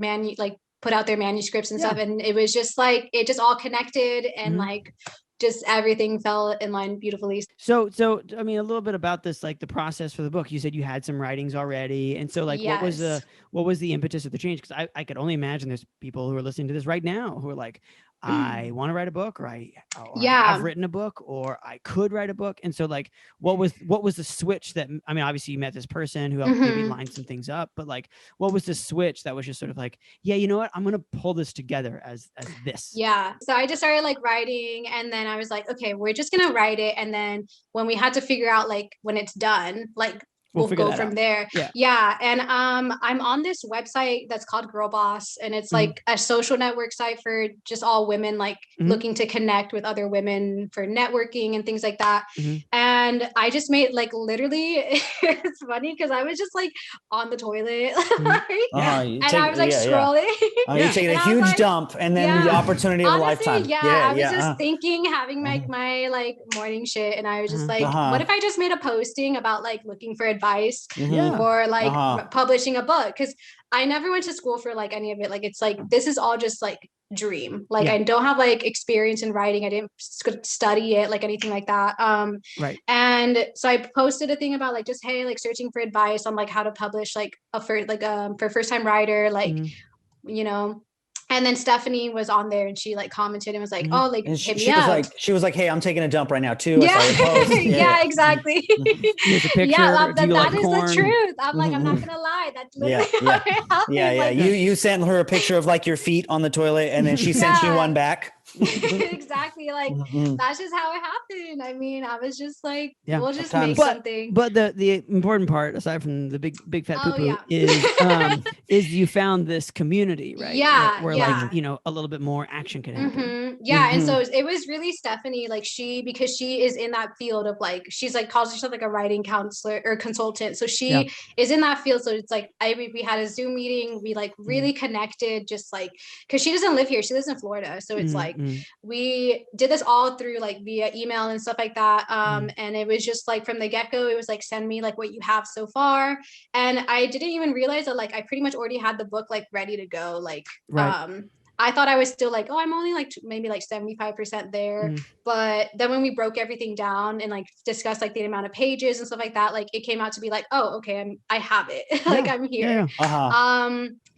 [SPEAKER 3] put out their manuscripts and stuff, and it was just like it just all connected and like just everything fell in line beautifully.
[SPEAKER 1] So I mean, a little bit about this, like the process for the book. You said you had some writings already, and so like what was the impetus of the change? Because I could only imagine there's people who are listening to this right now who are like, I want to write a book, or I have written a book, or I could write a book. And so like what was the switch that, I mean, obviously you met this person who helped maybe line some things up, but like what was the switch that was just sort of like, yeah, you know what, I'm gonna pull this together as this?
[SPEAKER 3] Yeah, so I just started like writing, and then I was like, okay, we're just gonna write it, and then when we had to figure out like when it's done, like we'll go from there. Yeah. And I'm on this website that's called Girl Boss, and it's like a social network site for just all women like looking to connect with other women for networking and things like that. And I just made like literally it's funny because I was just like on the toilet and I was like scrolling.
[SPEAKER 2] You're taking a huge dump, and then the opportunity of a lifetime.
[SPEAKER 3] I was just thinking, having like my like morning shit, and I was just like, what if I just made a posting about like looking for advice for like publishing a book? Because I never went to school for like any of it. Like it's like this is all just like dream. Like I don't have like experience in writing. I didn't study it like anything like that. And so I posted a thing about like just hey, like searching for advice on like how to publish like for first time writer, like you know. And then Stephanie was on there, and she like commented and was like, "Oh, like hit me up."
[SPEAKER 2] She was like, "Hey, I'm taking a dump right now too."
[SPEAKER 3] Yeah, exactly.
[SPEAKER 1] Here's a picture.
[SPEAKER 3] That is the truth. I'm like, I'm not gonna lie. That's literally
[SPEAKER 2] You sent her a picture of like your feet on the toilet, and then she sent you one back.
[SPEAKER 3] Exactly, like that's just how it happened. I mean, I was just like, we'll just make something.
[SPEAKER 1] But the important part, aside from the big fat poo-poo, is you found this community, right? Where like, you know, a little bit more action can happen.
[SPEAKER 3] And so it was really Stephanie, like because she is in that field of like, she's like calls herself like a writing counselor or consultant, so she is in that field. So it's like we had a Zoom meeting, we like really connected, just like because she doesn't live here, she lives in Florida, so it's like we did this all through like via email and stuff like that. And it was just like from the get-go, it was like, send me like what you have so far. And I didn't even realize that like I pretty much already had the book like ready to go. Like I thought I was still like, oh, I'm only like maybe like 75% there. But then when we broke everything down and like discussed like the amount of pages and stuff like that, like it came out to be like, oh, okay, I have it. Like I'm here.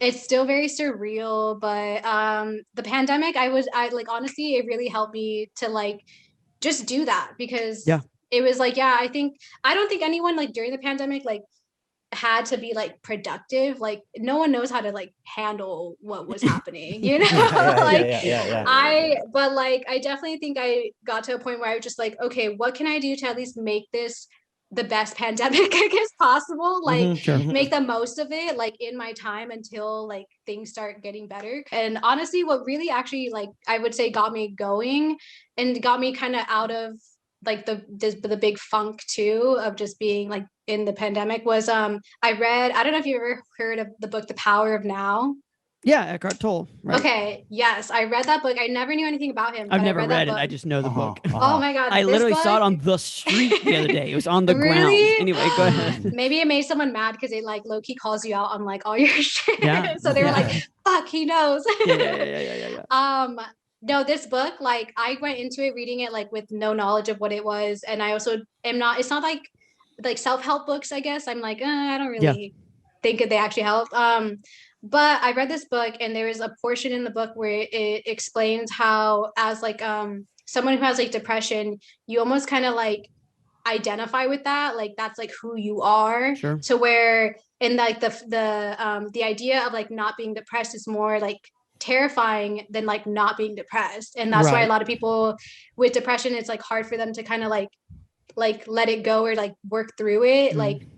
[SPEAKER 3] It's still very surreal, but the pandemic, I like honestly, it really helped me to like just do that, because it was like, I don't think anyone like during the pandemic like had to be like productive. Like no one knows how to like handle what was happening, you know. But like I definitely think I got to a point where I was just like, okay, what can I do to at least make this the best pandemic I guess possible, like
[SPEAKER 1] Sure.
[SPEAKER 3] make the most of it, like in my time until like things start getting better. And honestly, what really actually like I would say got me going and got me kind of out of like the big funk too of just being like in the pandemic was I read, I don't know if you ever heard of the book The Power of Now.
[SPEAKER 1] Yeah, Eckhart Tolle. Right.
[SPEAKER 3] Okay. Yes, I read that book. I never knew anything about him.
[SPEAKER 1] I've never read it.
[SPEAKER 3] Book.
[SPEAKER 1] I just know the book.
[SPEAKER 3] Oh my god!
[SPEAKER 1] I literally saw it on the street the other day. It was on the ground. Anyway, go ahead.
[SPEAKER 3] Maybe it made someone mad because it like low key calls you out on like all your shit. Yeah. So they were like, "Fuck, he knows." Yeah. No, this book, like I went into it reading it like with no knowledge of what it was, and I also am not. It's not like self-help books. I guess I'm like, I don't really think that they actually help. But I read this book and there was a portion in the book where it explains how as like someone who has like depression, you almost kind of like identify with that, like that's like who you are.
[SPEAKER 1] Sure.
[SPEAKER 3] To where in like the idea of like not being depressed is more like terrifying than like not being depressed. And that's why a lot of people with depression, it's like hard for them to kind of like let it go or like work through it. Like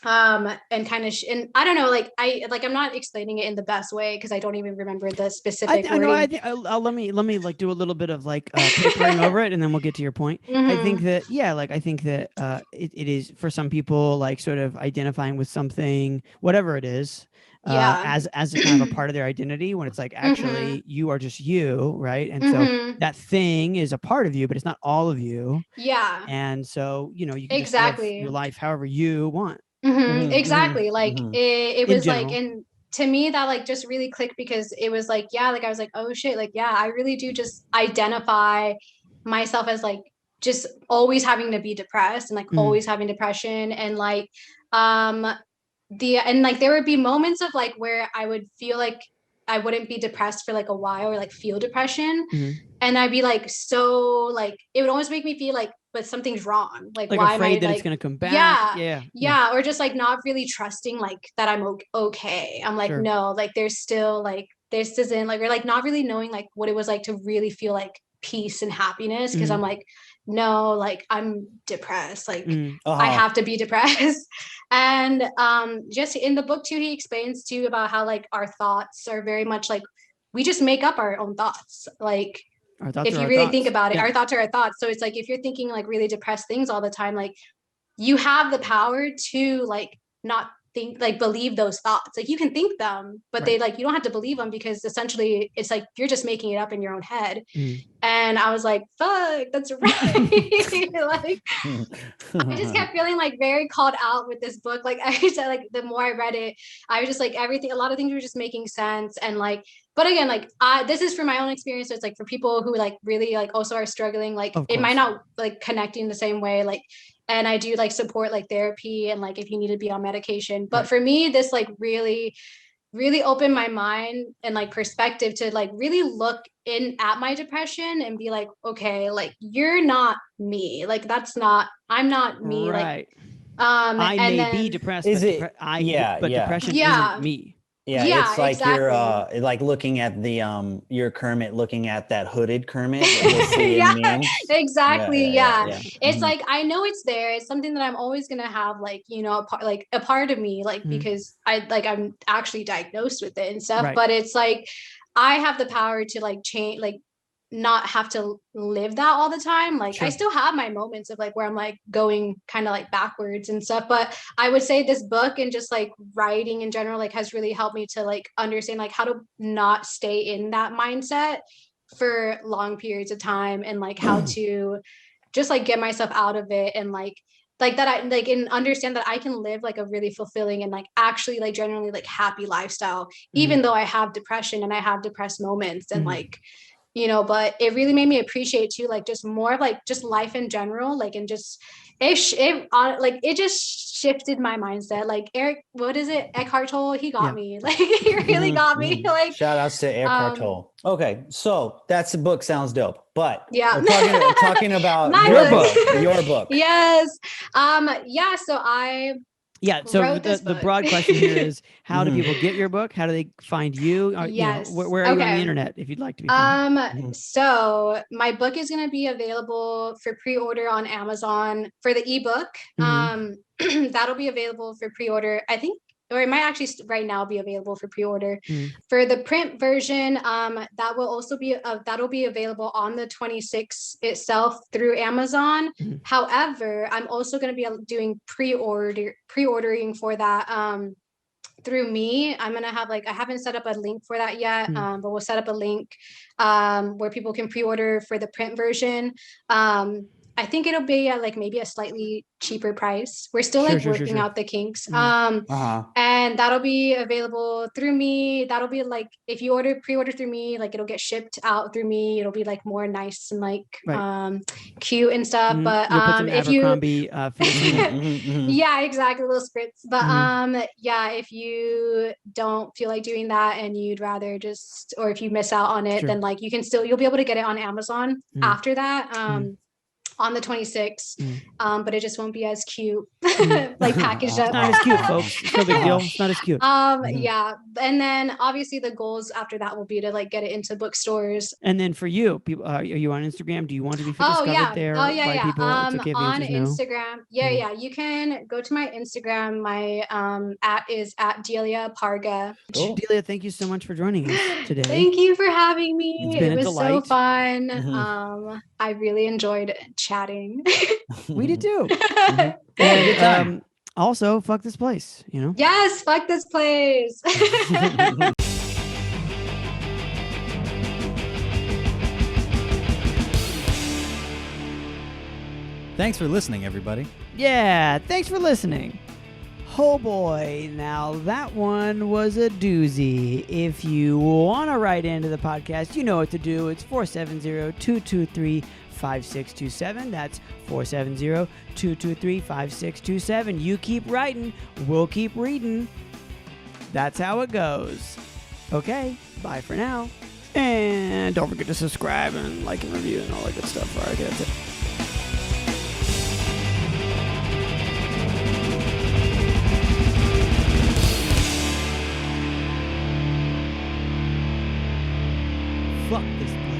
[SPEAKER 3] and kind of and I don't know, like I'm not explaining it in the best way because I don't even remember the specific
[SPEAKER 1] I know. I think let me like do a little bit of like papering over it, and then we'll get to your point. I think that I think that it is for some people like sort of identifying with something, whatever it is, as a kind of a part of their identity, when it's like actually you are just you, right? And so that thing is a part of you, but it's not all of you. Yeah. And so you can just live your life however you want.
[SPEAKER 3] Exactly. Like it was like, and to me that like just really clicked because it was like, like I was like, oh shit, like I really do just identify myself as like just always having to be depressed and like always having depression. And like and like there would be moments of like where I would feel like I wouldn't be depressed for like a while or like feel depression. And I'd be like, so like it would almost make me feel like, but something's wrong. Like why
[SPEAKER 1] afraid
[SPEAKER 3] am I
[SPEAKER 1] that
[SPEAKER 3] like,
[SPEAKER 1] it's gonna come back?
[SPEAKER 3] Yeah. Or just like not really trusting like that I'm okay. I'm like, no, like there's still like this isn't like, we're like not really knowing like what it was like to really feel like peace and happiness. Cause I'm like, no, like I'm depressed. Like I have to be depressed. And just in the book too, he explains too about how like our thoughts are very much like we just make up our own thoughts. Like if you really think about it, our thoughts are our thoughts. So it's like if you're thinking like really depressed things all the time, like you have the power to like not think like believe those thoughts. Like you can think them, but they like you don't have to believe them because essentially it's like you're just making it up in your own head. And I was like, fuck, that's right. Like I just kept feeling like very called out with this book. Like I said, like the more I read it, I was just like everything, a lot of things were just making sense. And like, but again, like this is from my own experience. So it's like for people who like really like also are struggling, like it might not like connecting the same way. Like, and I do like support like therapy and like if you need to be on medication. But for me, this like really opened my mind and like perspective to like really look in at my depression and be like, okay, like you're not me. Like I'm not me. Like
[SPEAKER 1] I may be depressed. But depression isn't me.
[SPEAKER 2] Yeah, it's like exactly. You're like looking at the you're Kermit looking at that hooded Kermit that you'll see in memes.
[SPEAKER 3] Exactly. Yeah. It's like I know it's there. It's something that I'm always gonna have, like a part of me, like because I'm actually diagnosed with it and stuff. But it's like I have the power to like change, like not have to live that all the time. Like I still have my moments of like where I'm like going kind of like backwards and stuff, but I would say this book and just like writing in general like has really helped me to like understand like how to not stay in that mindset for long periods of time and like how to just like get myself out of it and like that I like and understand that I can live like a really fulfilling and like actually like generally like happy lifestyle even though I have depression and I have depressed moments and like but it really made me appreciate too, like just more of like just life in general, like, and just, it just shifted my mindset. Like Eckhart Tolle, he got me, like, he really got me. Like,
[SPEAKER 2] shout outs to Eckhart Tolle. Okay. So that's the book, sounds dope, but we're talking about your book.
[SPEAKER 3] Yes. So
[SPEAKER 1] Yeah. So the broad question here is, how do people get your book? How do they find you?
[SPEAKER 3] Yes.
[SPEAKER 1] Where are you on the internet if you'd like to be found?
[SPEAKER 3] So my book is going to be available for pre-order on Amazon for the ebook. That'll be available for pre-order, I think, or it might actually right now be available for pre-order. For the print version, that will also be that'll be available on the 26th itself through Amazon. However, I'm also going to be doing pre-ordering for that through me. I'm gonna have I haven't set up a link for that yet, but we'll set up a link where people can pre-order for the print version. I think it'll be at maybe a slightly cheaper price. We're still working out the kinks. And that'll be available through me. That'll be if you pre-order through me, it'll get shipped out through me. It'll be more nice and cute and stuff. But if you yeah, exactly, little spritz. But yeah, if you don't feel like doing that and you'd rather or if you miss out on it, then you'll be able to get it on Amazon after that. On the 26th, but it just won't be as cute, packaged up.
[SPEAKER 1] It's not as cute, folks. It's no big deal. It's not as cute.
[SPEAKER 3] Yeah, and then obviously the goals after that will be to get it into bookstores.
[SPEAKER 1] And then for you, people, are you on Instagram? Do you want to be discovered there?
[SPEAKER 3] Oh yeah, yeah.
[SPEAKER 1] People? Okay
[SPEAKER 3] on Instagram, yeah, you can go to my Instagram. My @ is @Delia Parga.
[SPEAKER 1] Cool. Delia, thank you so much for joining us today.
[SPEAKER 3] Thank you for having me.
[SPEAKER 1] It
[SPEAKER 3] was so fun. I really enjoyed chatting.
[SPEAKER 1] We did too. And also, fuck this place,
[SPEAKER 3] Yes, fuck this place.
[SPEAKER 4] Thanks for listening, everybody.
[SPEAKER 1] Yeah, thanks for listening. Oh boy, now that one was a doozy. If you want to write into the podcast, you know what to do. It's 470-223-5627. That's 470-223-5627. You keep writing, we'll keep reading. That's how it goes. Okay, bye for now. And don't forget to subscribe and like and review and all that good stuff. All right, that's it. Fuck this place.